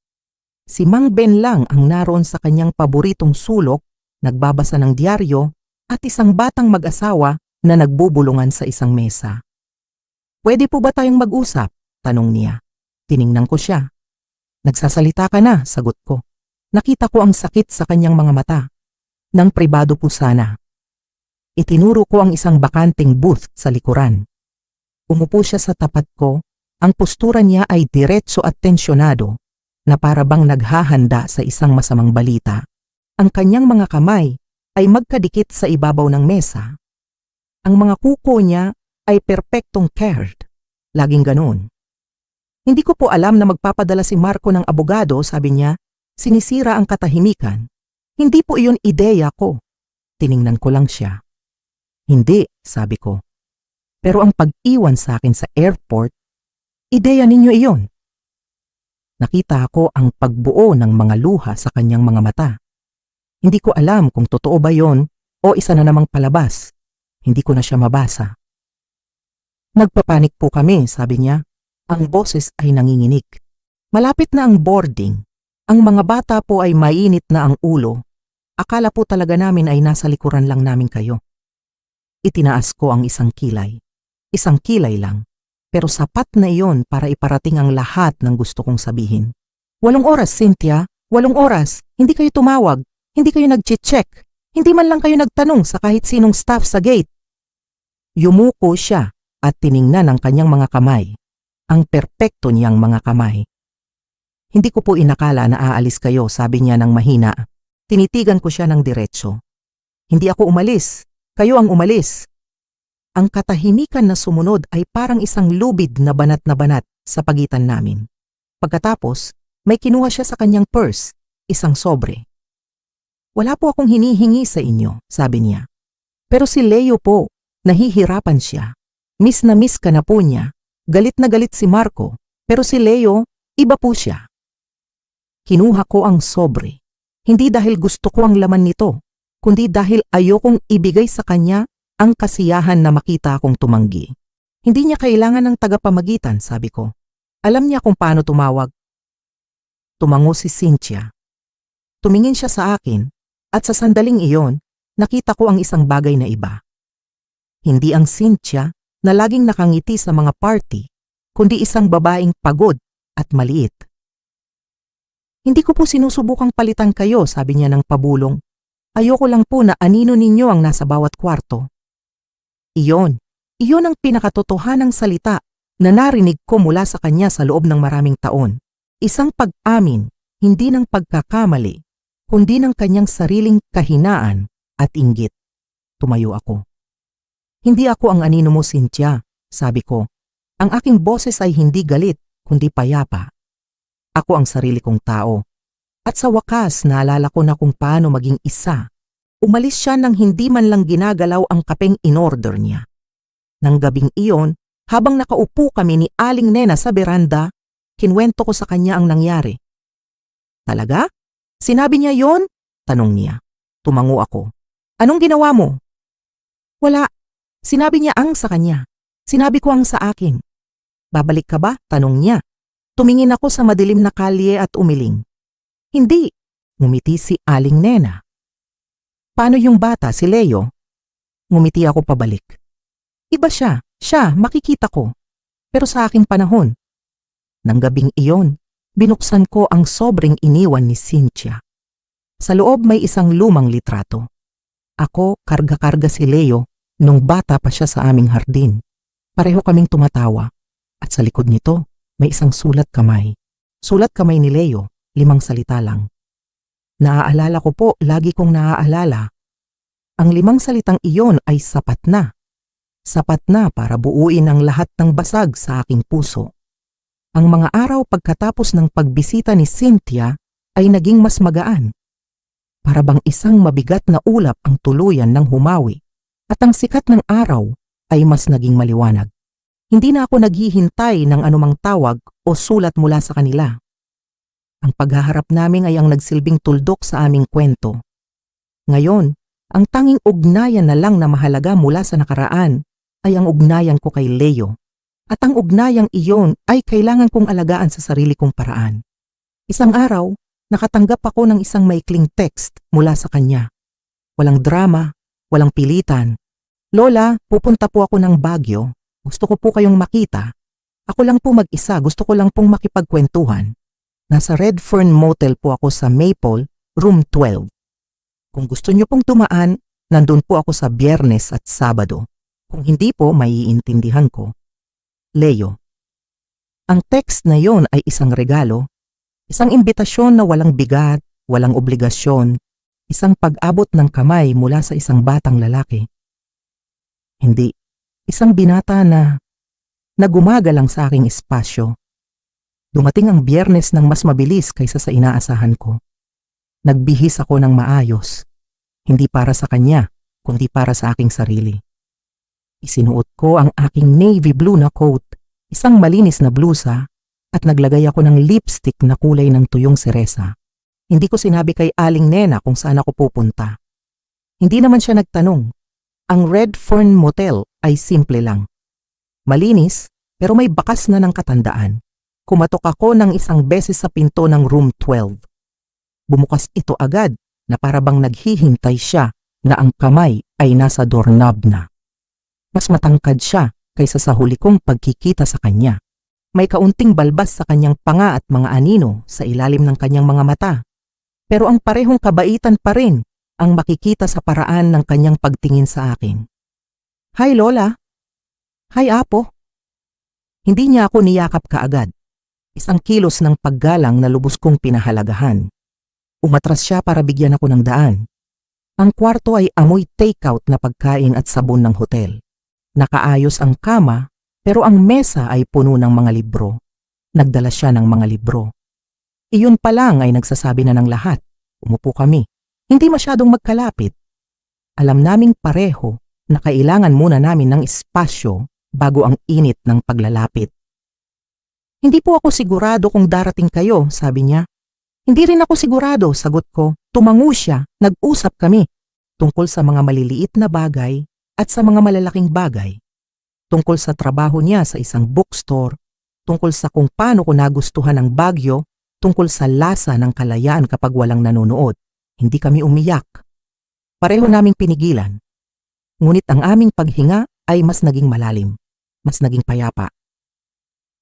Si Mang Ben lang ang naroon sa kanyang paboritong sulok, nagbabasa ng diaryo, at isang batang mag-asawa na nagbubulungan sa isang mesa. Pwede po ba tayong mag-usap? Tanong niya. Tiningnan ko siya. Nagsasalita ka na, sagot ko. Nakita ko ang sakit sa kanyang mga mata. Nang pribado po sana. Itinuro ko ang isang bakanting booth sa likuran. Umupo siya sa tapat ko. Ang postura niya ay diretso at tensyonado, na para bang naghahanda sa isang masamang balita. Ang kanyang mga kamay ay magkadikit sa ibabaw ng mesa. Ang mga kuko niya ay perpektong curved. Laging ganoon. Hindi ko po alam na magpapadala si Marco ng abogado, sabi niya. Sinisira ang katahimikan. Hindi po iyon ideya ko. Tiningnan ko lang siya. Hindi, sabi ko. Pero ang pag-iwan sa akin sa airport, ideya ninyo iyon. Nakita ko ang pagbuo ng mga luha sa kanyang mga mata. Hindi ko alam kung totoo ba yon o isa na namang palabas. Hindi ko na siya mabasa. Nagpapanik po kami, sabi niya. Ang boses ay nanginginig. Malapit na ang boarding. Ang mga bata po ay mainit na ang ulo. Akala po talaga namin ay nasa likuran lang namin kayo. Itinaas ko ang isang kilay. Isang kilay lang. Pero sapat na iyon para iparating ang lahat ng gusto kong sabihin. 8 oras, Cynthia. 8 oras. Hindi kayo tumawag. Hindi kayo nag-check. Hindi man lang kayo nagtanong sa kahit sinong staff sa gate. Yumuko siya at tiningnan ang kanyang mga kamay. Ang perpekto niyang mga kamay. Hindi ko po inakala na aalis kayo, sabi niya ng mahina. Tinitigan ko siya ng diretso. Hindi ako umalis. Kayo ang umalis. Ang katahimikan na sumunod ay parang isang lubid na banat sa pagitan namin. Pagkatapos, may kinuha siya sa kanyang purse, isang sobre. Wala po akong hinihingi sa inyo, sabi niya. Pero si Leo po, nahihirapan siya. Miss na miss ka na po niya. Galit na galit si Marco, pero si Leo, iba po siya. Kinuha ko ang sobre. Hindi dahil gusto ko ang laman nito, kundi dahil ayokong ibigay sa kanya ang kasiyahan na makita akong tumanggi. Hindi niya kailangan ng tagapamagitan, sabi ko. Alam niya kung paano tumawag. Tumango si Cynthia. Tumingin siya sa akin, at sa sandaling iyon, nakita ko ang isang bagay na iba. Hindi ang Cynthia na laging nakangiti sa mga party, kundi isang babaeng pagod at maliit. Hindi ko po sinusubukang palitan kayo, sabi niya ng pabulong. Ayoko lang po na anino ninyo ang nasa bawat kwarto. Iyon ang pinakatotohanang salita na narinig ko mula sa kanya sa loob ng maraming taon. Isang pag-amin, hindi ng pagkakamali, kundi ng kanyang sariling kahinaan at inggit. Tumayo ako. Hindi ako ang anino mo, Cynthia, sabi ko. Ang aking boses ay hindi galit, kundi payapa. Ako ang sarili kong tao. At sa wakas, naalala ko na kung paano maging isa. Umalis siya nang hindi man lang ginagalaw ang kapeng in-order niya. Nang gabing iyon, habang nakaupo kami ni Aling Nena sa beranda, kinwento ko sa kanya ang nangyari. Talaga? Sinabi niya yon? Tanong niya. Tumango ako. Anong ginawa mo? Wala. Sinabi niya ang sa kanya. Sinabi ko ang sa akin. Babalik ka ba? Tanong niya. Tumingin ako sa madilim na kalye at umiling. Hindi. Ngumiti si Aling Nena. Paano yung bata, si Leo? Ngumiti ako pabalik. Iba siya, makikita ko. Pero sa aking panahon, nang gabing iyon, binuksan ko ang sobrang iniwan ni Cynthia. Sa loob may isang lumang litrato. Ako, karga-karga si Leo nung bata pa siya sa aming hardin. Pareho kaming tumatawa. At sa likod nito, may isang sulat kamay. Sulat kamay ni Leo, 5 salita lang. Naaalala ko po, lagi kong naaalala. Ang 5 salitang iyon ay sapat na. Sapat na para buuin ang lahat ng basag sa aking puso. Ang mga araw pagkatapos ng pagbisita ni Cynthia ay naging mas magaan. Para bang isang mabigat na ulap ang tuluyan ng humawi at ang sikat ng araw ay mas naging maliwanag. Hindi na ako naghihintay ng anumang tawag o sulat mula sa kanila. Ang paghaharap namin ay ang nagsilbing tuldok sa aming kwento. Ngayon, ang tanging ugnayan na lang na mahalaga mula sa nakaraan ay ang ugnayan ko kay Leo. At ang ugnayang iyon ay kailangan kong alagaan sa sarili kong paraan. Isang araw, nakatanggap ako ng isang maikling text mula sa kanya. Walang drama, walang pilitan. Lola, pupunta po ako ng Baguio. Gusto ko po kayong makita. Ako lang po mag-isa, gusto ko lang pong makipagkwentuhan. Nasa Red Fern Motel po ako sa Maple, room 12. Kung gusto niyo pong tumaan, nandun po ako sa Biyernes at Sabado. Kung hindi po, maiintindihan ko. Leo. Ang text na yon ay isang regalo, isang imbitasyon na walang bigat, walang obligasyon, isang pag-abot ng kamay mula sa isang batang lalaki. Hindi, isang binata na gumagalang sa aking espasyo. Dumating ang Biyernes ng mas mabilis kaysa sa inaasahan ko. Nagbihis ako ng maayos, hindi para sa kanya, kundi para sa aking sarili. Isinuot ko ang aking navy blue na coat, isang malinis na blusa, at naglagay ako ng lipstick na kulay ng tuyong seresa. Hindi ko sinabi kay Aling Nena kung saan ako pupunta. Hindi naman siya nagtanong. Ang Red Fern Motel ay simple lang. Malinis, pero may bakas na ng katandaan. Kumatok ako ng isang beses sa pinto ng room 12. Bumukas ito agad na parabang naghihintay siya na ang kamay ay nasa doorknob na. Mas matangkad siya kaysa sa huli kong pagkikita sa kanya. May kaunting balbas sa kanyang panga at mga anino sa ilalim ng kanyang mga mata. Pero ang parehong kabaitan pa rin ang makikita sa paraan ng kanyang pagtingin sa akin. Hi Lola. Hi Apo. Hindi niya ako niyakap kaagad. Isang kilos ng paggalang na lubos kong pinahalagahan. Umatras siya para bigyan ako ng daan. Ang kwarto ay amoy takeout na pagkain at sabon ng hotel. Nakaayos ang kama, pero ang mesa ay puno ng mga libro. Nagdala siya ng mga libro. Iyon pa lang ay nagsasabi na ng lahat. Umupo kami. Hindi masyadong magkalapit. Alam naming pareho na kailangan muna namin ng espasyo bago ang init ng paglalapit. Hindi po ako sigurado kung darating kayo, sabi niya. Hindi rin ako sigurado, sagot ko. Tumango siya, nag-usap kami tungkol sa mga maliliit na bagay at sa mga malalaking bagay. Tungkol sa trabaho niya sa isang bookstore, tungkol sa kung paano ko nagustuhan ang Baguio, tungkol sa lasa ng kalayaan kapag walang nanonood. Hindi kami umiyak. Pareho naming pinigilan. Ngunit ang aming paghinga ay mas naging malalim, mas naging payapa.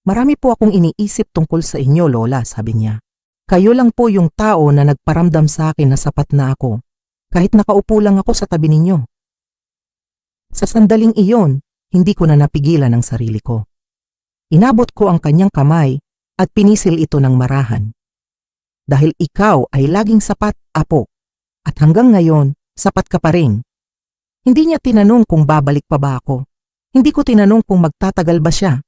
Marami po akong iniisip tungkol sa inyo, Lola, sabi niya. Kayo lang po yung tao na nagparamdam sa akin na sapat na ako, kahit nakaupo lang ako sa tabi ninyo. Sa sandaling iyon, hindi ko na napigilan ang sarili ko. Inabot ko ang kanyang kamay at pinisil ito ng marahan. Dahil ikaw ay laging sapat, Apo, at hanggang ngayon, sapat ka pa rin. Hindi niya tinanong kung babalik pa ba ako. Hindi ko tinanong kung magtatagal ba siya.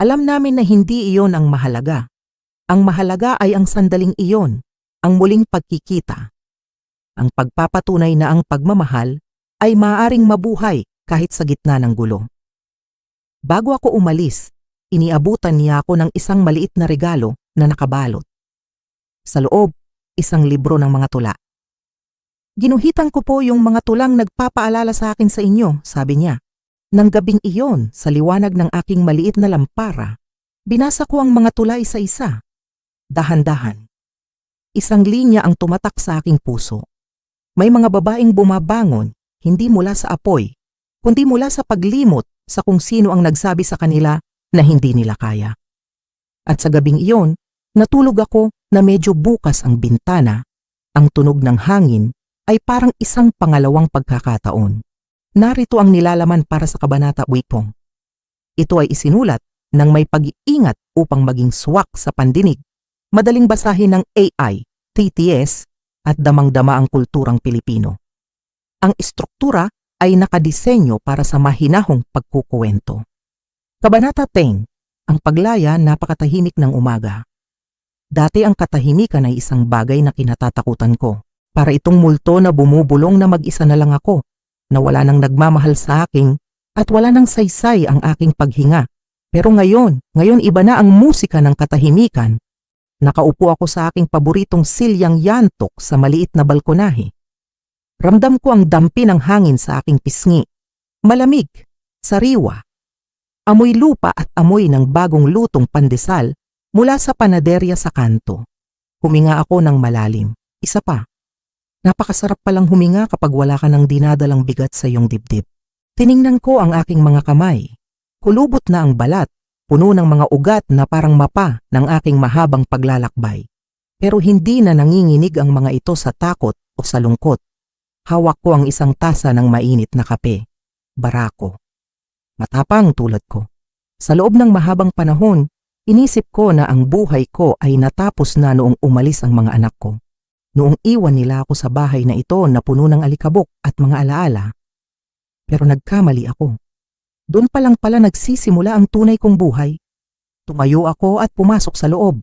Alam namin na hindi iyon ang mahalaga. Ang mahalaga ay ang sandaling iyon, ang muling pagkikita. Ang pagpapatunay na ang pagmamahal ay maaaring mabuhay kahit sa gitna ng gulo. Bago ako umalis, iniabutan niya ako ng isang maliit na regalo na nakabalot. Sa loob, isang libro ng mga tula. Ginuhitan ko po yung mga tulang nagpapaalala sa akin sa inyo, sabi niya. Nang gabing iyon, sa liwanag ng aking maliit na lampara, binasa ko ang mga tula isa-isa. Dahan-dahan. Isang linya ang tumatak sa aking puso. May mga babaeng bumabangon, hindi mula sa apoy, kundi mula sa paglimot sa kung sino ang nagsabi sa kanila na hindi nila kaya. At sa gabing iyon, natulog ako na medyo bukas ang bintana. Ang tunog ng hangin ay parang isang pangalawang pagkakataon. Narito ang nilalaman para sa Kabanata 8. Ito ay isinulat ng may pag-iingat upang maging swak sa pandinig, madaling basahin ng AI, TTS, at damang-dama ang kulturang Pilipino. Ang istruktura ay nakadisenyo para sa mahinahong pagkukuwento. Kabanata 10, ang paglaya napakatahimik ng umaga. Dati ang katahimikan ay isang bagay na kinatatakutan ko. Para itong multo na bumubulong na mag-isa na lang ako, na wala nang nagmamahal sa akin at wala nang saysay ang aking paghinga. Pero ngayon iba na ang musika ng katahimikan. Nakaupo ako sa aking paboritong silyang yantok sa maliit na balkonahe. Ramdam ko ang dampi ng hangin sa aking pisngi. Malamig, sariwa. Amoy lupa at amoy ng bagong lutong pandesal mula sa panaderya sa kanto. Huminga ako ng malalim. Isa pa. Napakasarap palang huminga kapag wala ka ng dinadalang bigat sa iyong dibdib. Tiningnan ko ang aking mga kamay. Kulubot na ang balat, puno ng mga ugat na parang mapa ng aking mahabang paglalakbay. Pero hindi na nanginginig ang mga ito sa takot o sa lungkot. Hawak ko ang isang tasa ng mainit na kape. Barako. Matapang tulad ko. Sa loob ng mahabang panahon, inisip ko na ang buhay ko ay natapos na noong umalis ang mga anak ko. Noong iwan nila ako sa bahay na ito na puno ng alikabok at mga alaala. Pero nagkamali ako. Doon pa lang pala nagsisimula ang tunay kong buhay. Tumayo ako at pumasok sa loob.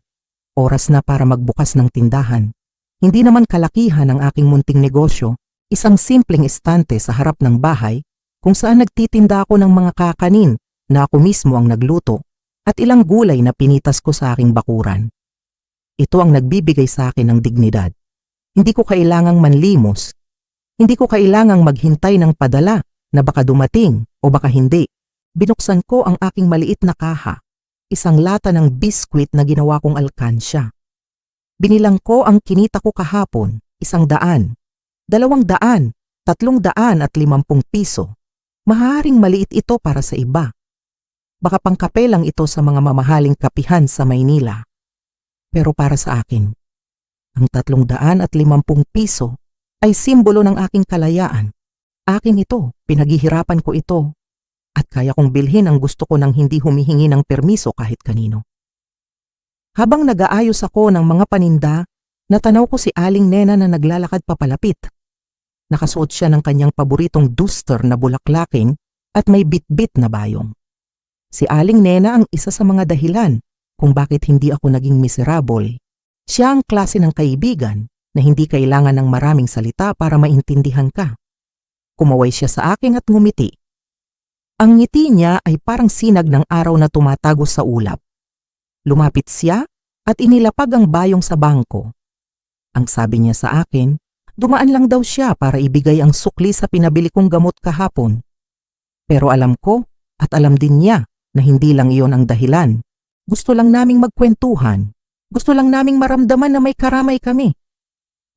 Oras na para magbukas ng tindahan. Hindi naman kalakihan ang aking munting negosyo, isang simpleng estante sa harap ng bahay kung saan nagtitinda ako ng mga kakanin na ako mismo ang nagluto at ilang gulay na pinitas ko sa aking bakuran. Ito ang nagbibigay sa akin ng dignidad. Hindi ko kailangang manlimos. Hindi ko kailangang maghintay ng padala na baka dumating o baka hindi. Binuksan ko ang aking maliit na kaha, isang lata ng biskwit na ginawa kong alkansya. Binilang ko ang kinita ko kahapon, 100, 200, 350 piso. Maaaring maliit ito para sa iba. Baka pangkape lang ito sa mga mamahaling kapihan sa Maynila. Pero para sa akin, ang 350 piso ay simbolo ng aking kalayaan. Akin ito, pinaghihirapan ko ito. At kaya kong bilhin ang gusto ko nang hindi humihingi ng permiso kahit kanino. Habang nag-aayos ako ng mga paninda, natanaw ko si Aling Nena na naglalakad papalapit. Nakasuot siya ng kanyang paboritong duster na bulaklaking at may bitbit na bayong. Si Aling Nena ang isa sa mga dahilan kung bakit hindi ako naging miserable. Siya ang klase ng kaibigan na hindi kailangan ng maraming salita para maintindihan ka. Kumaway siya sa akin at ngumiti. Ang ngiti niya ay parang sinag ng araw na tumatago sa ulap. Lumapit siya at inilapag ang bayong sa bangko. Ang sabi niya sa akin, dumaan lang daw siya para ibigay ang sukli sa pinabili kong gamot kahapon. Pero alam ko at alam din niya na hindi lang iyon ang dahilan. Gusto lang naming magkwentuhan. Gusto lang naming maramdaman na may karamay kami.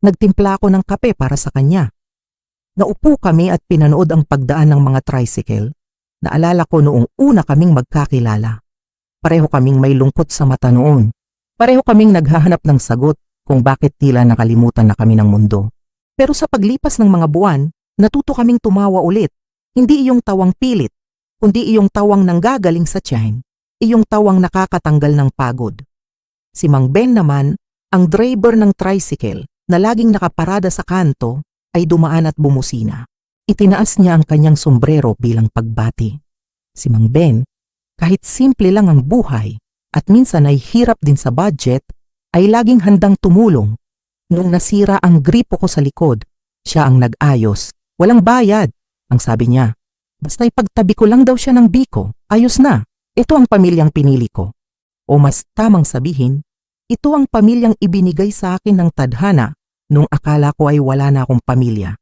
Nagtimpla ako ng kape para sa kanya. Naupo kami at pinanood ang pagdaan ng mga tricycle. Naalala ko noong una kaming magkakilala. Pareho kaming may lungkot sa mata noon. Pareho kaming naghahanap ng sagot kung bakit tila nakalimutan na kami ng mundo. Pero sa paglipas ng mga buwan, natuto kaming tumawa ulit. Hindi iyong tawang pilit, kundi iyong tawang nanggagaling sa tiyan, iyong tawang nakakatanggal ng pagod. Si Mang Ben naman, ang driver ng tricycle na laging nakaparada sa kanto, ay dumaan at bumusina. Itinaas niya ang kanyang sombrero bilang pagbati. Si Mang Ben, kahit simple lang ang buhay at minsan ay hirap din sa budget, ay laging handang tumulong. Nung nasira ang gripo ko sa likod, siya ang nag-ayos. Walang bayad, ang sabi niya. Basta ipagtabi ko lang daw siya ng biko, ayos na. Ito ang pamilyang pinili ko. O mas tamang sabihin, ito ang pamilyang ibinigay sa akin ng tadhana nung akala ko ay wala na akong pamilya.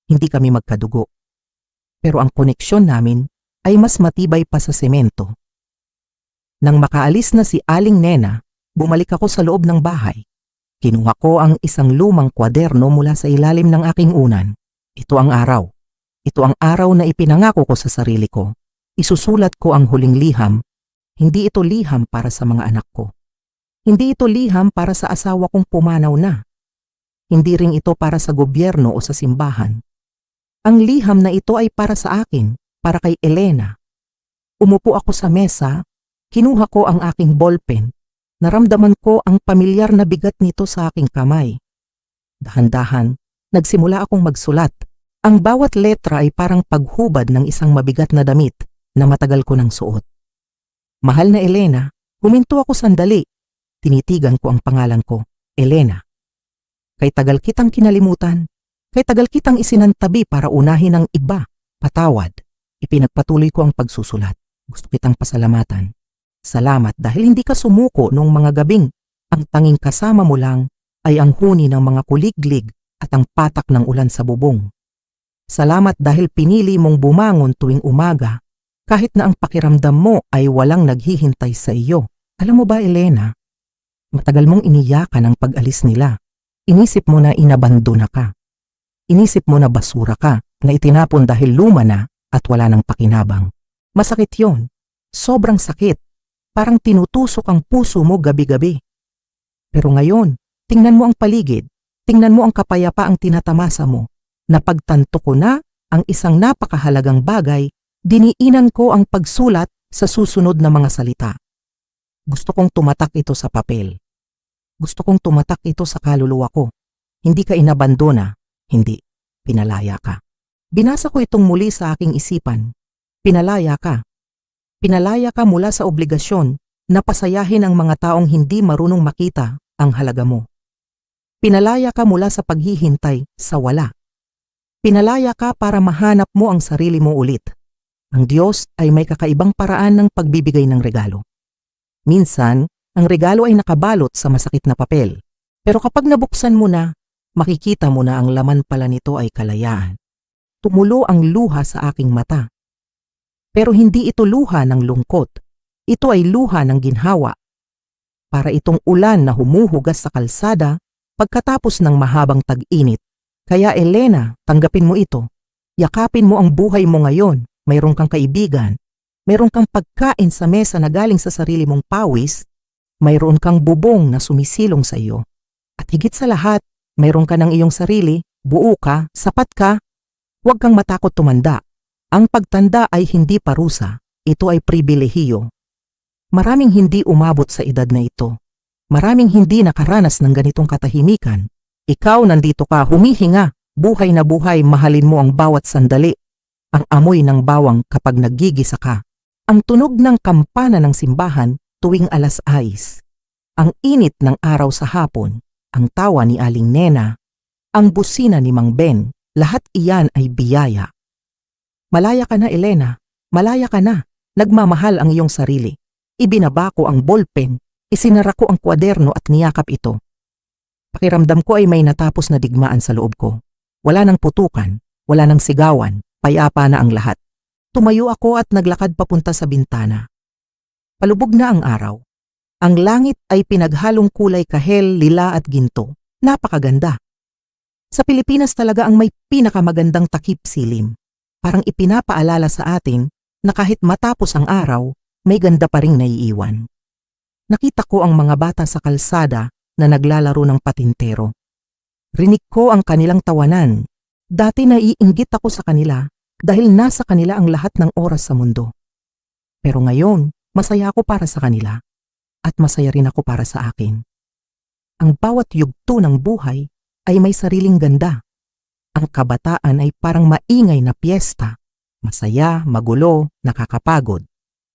Hindi kami magkadugo. Pero ang koneksyon namin ay mas matibay pa sa semento. Nang makaalis na si Aling Nena, bumalik ako sa loob ng bahay. Kinuha ko ang isang lumang kwaderno mula sa ilalim ng aking unan. Ito ang araw. Ito ang araw na ipinangako ko sa sarili ko. Isusulat ko ang huling liham. Hindi ito liham para sa mga anak ko. Hindi ito liham para sa asawa kong pumanaw na. Hindi rin ito para sa gobyerno o sa simbahan. Ang liham na ito ay para sa akin, para kay Elena. Umupo ako sa mesa, kinuha ko ang aking ballpen. Naramdaman ko ang pamilyar na bigat nito sa aking kamay. Dahan-dahan, nagsimula akong magsulat. Ang bawat letra ay parang paghubad ng isang mabigat na damit na matagal ko nang suot. Mahal na Elena, huminto ako sandali. Tinitigan ko ang pangalan ko, Elena. Kay tagal kitang kinalimutan, kay tagal kitang isinantabi para unahin ang iba, patawad. Ipinagpatuloy ko ang pagsusulat. Gusto kitang pasalamatan. Salamat dahil hindi ka sumuko noong mga gabing ang tanging kasama mo lang ay ang huni ng mga kuliglig at ang patak ng ulan sa bubong. Salamat dahil pinili mong bumangon tuwing umaga kahit na ang pakiramdam mo ay walang naghihintay sa iyo. Alam mo ba, Elena, matagal mong iniyakan ang pag-alis nila. Inisip mo na inabandona ka. Inisip mo na basura ka, na itinapon dahil luma na at wala nang pakinabang. Masakit yon. Sobrang sakit. Parang tinutusok ang puso mo gabi-gabi. Pero ngayon, tingnan mo ang paligid, tingnan mo ang kapayapaang tinatamasa mo. Napagtanto ko na ang isang napakahalagang bagay, diniinan ko ang pagsulat sa susunod na mga salita. Gusto kong tumatak ito sa papel. Gusto kong tumatak ito sa kaluluwa ko. Hindi ka inabandona, hindi, pinalaya ka. Binasa ko itong muli sa aking isipan. Pinalaya ka. Pinalaya ka mula sa obligasyon na pasayahin ang mga taong hindi marunong makita ang halaga mo. Pinalaya ka mula sa paghihintay sa wala. Pinalaya ka para mahanap mo ang sarili mo ulit. Ang Diyos ay may kakaibang paraan ng pagbibigay ng regalo. Minsan, ang regalo ay nakabalot sa masakit na papel. Pero kapag nabuksan mo na, makikita mo na ang laman pala nito ay kalayaan. Tumulo ang luha sa aking mata. Pero hindi ito luha ng lungkot. Ito ay luha ng ginhawa. Para itong ulan na humuhugas sa kalsada pagkatapos ng mahabang tag-init. Kaya Elena, tanggapin mo ito. Yakapin mo ang buhay mo ngayon. Mayroon kang kaibigan. Mayroon kang pagkain sa mesa na galing sa sarili mong pawis. Mayroon kang bubong na sumisilong sa iyo. At higit sa lahat, mayroon ka ng iyong sarili, buo ka, sapat ka. Huwag kang matakot tumanda. Ang pagtanda ay hindi parusa, ito ay pribilehiyo. Maraming hindi umabot sa edad na ito. Maraming hindi nakaranas ng ganitong katahimikan. Ikaw nandito ka, humihinga, buhay na buhay, mahalin mo ang bawat sandali. Ang amoy ng bawang kapag naggigisa ka. Ang tunog ng kampana ng simbahan tuwing 6:00. Ang init ng araw sa hapon, ang tawa ni Aling Nena, ang busina ni Mang Ben, lahat iyan ay biyaya. Malaya ka na, Elena. Malaya ka na. Nagmamahal ang iyong sarili. Ibinaba ko ang ballpen, isinara ko ang kwaderno at niyakap ito. Pakiramdam ko ay may natapos na digmaan sa loob ko. Wala nang putukan, wala nang sigawan, payapa na ang lahat. Tumayo ako at naglakad papunta sa bintana. Palubog na ang araw. Ang langit ay pinaghalong kulay kahel, lila at ginto. Napakaganda. Sa Pilipinas talaga ang may pinakamagandang takip silim. Parang ipinapaalala sa atin na kahit matapos ang araw, may ganda pa ring naiiwan. Nakita ko ang mga bata sa kalsada na naglalaro ng patintero. Rinig ko ang kanilang tawanan. Dati naiinggit ako sa kanila dahil nasa kanila ang lahat ng oras sa mundo. Pero ngayon, masaya ako para sa kanila at masaya rin ako para sa akin. Ang bawat yugto ng buhay ay may sariling ganda. Ang kabataan ay parang maingay na piyesta, masaya, magulo, nakakapagod.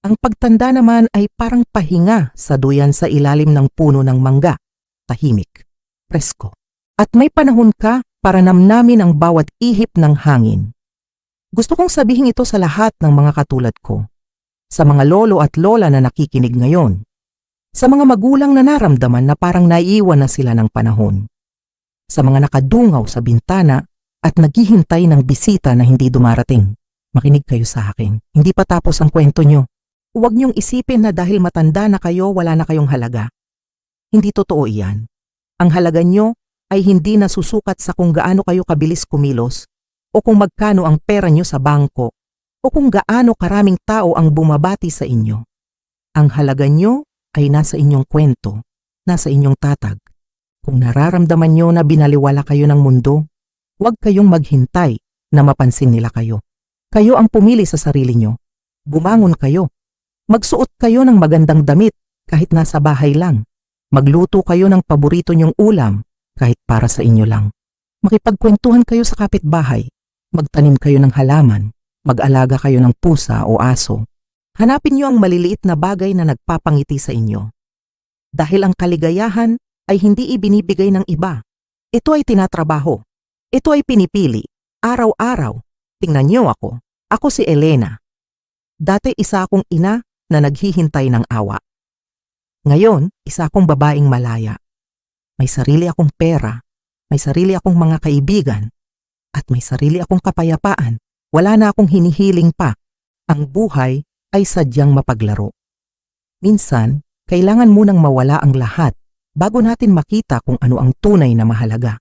Ang pagtanda naman ay parang pahinga sa duyan sa ilalim ng puno ng mangga, tahimik, presko. At may panahon ka para namnamin ang bawat ihip ng hangin. Gusto kong sabihin ito sa lahat ng mga katulad ko, sa mga lolo at lola na nakikinig ngayon, sa mga magulang na naramdaman na parang naiiwan na sila ng panahon, sa mga nakadungaw sa bintana at naghihintay ng bisita na hindi dumarating. Makinig kayo sa akin. Hindi pa tapos ang kwento nyo. Huwag niyong isipin na dahil matanda na kayo, wala na kayong halaga. Hindi totoo iyan. Ang halaga nyo ay hindi nasusukat sa kung gaano kayo kabilis kumilos o kung magkano ang pera nyo sa bangko o kung gaano karaming tao ang bumabati sa inyo. Ang halaga nyo ay nasa inyong kwento, nasa inyong tatag. Kung nararamdaman nyo na binaliwala kayo ng mundo, huwag kayong maghintay na mapansin nila kayo. Kayo ang pumili sa sarili nyo. Bumangon kayo. Magsuot kayo ng magandang damit kahit nasa bahay lang. Magluto kayo ng paborito nyong ulam kahit para sa inyo lang. Makipagkwentuhan kayo sa kapitbahay. Magtanim kayo ng halaman. Mag-alaga kayo ng pusa o aso. Hanapin nyo ang maliliit na bagay na nagpapangiti sa inyo. Dahil ang kaligayahan ay hindi ibinibigay ng iba. Ito ay tinatrabaho. Ito ay pinipili. Araw-araw. Tingnan nyo ako. Ako si Elena. Dati isa akong ina na naghihintay ng awa. Ngayon, isa akong babaeng malaya. May sarili akong pera, may sarili akong mga kaibigan, at may sarili akong kapayapaan. Wala na akong hinihiling pa. Ang buhay ay sadyang mapaglaro. Minsan, kailangan munang mawala ang lahat bago natin makita kung ano ang tunay na mahalaga.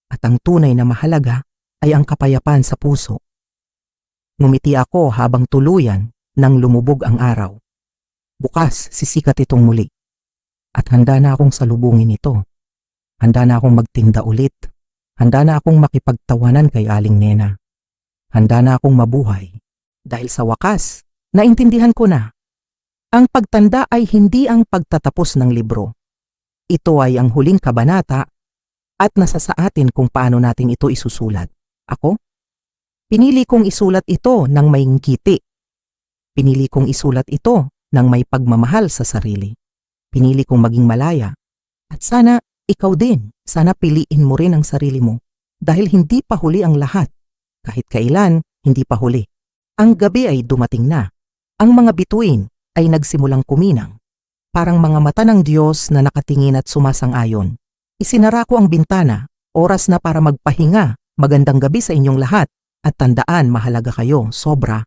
At ang tunay na mahalaga ay ang kapayapaan sa puso. Ngumiti ako habang tuluyan nang lumubog ang araw. Bukas, sisikat itong muli. At handa na akong salubungin ito. Handa na akong magtinda ulit. Handa na akong makipagtawanan kay Aling Nena. Handa na akong mabuhay. Dahil sa wakas, naintindihan ko na. Ang pagtanda ay hindi ang pagtatapos ng libro. Ito ay ang huling kabanata at nasa sa atin kung paano natin ito isusulat. Ako? Pinili kong isulat ito ng may ngiti. Pinili kong isulat ito ng may pagmamahal sa sarili. Pinili kong maging malaya. At sana ikaw din, sana piliin mo rin ang sarili mo. Dahil hindi pa huli ang lahat. Kahit kailan, hindi pa huli. Ang gabi ay dumating na. Ang mga bituin ay nagsimulang kuminang. Parang mga mata ng Diyos na nakatingin at sumasang-ayon. Isinara ko ang bintana. Oras na para magpahinga. Magandang gabi sa inyong lahat. At tandaan, mahalaga kayo, sobra.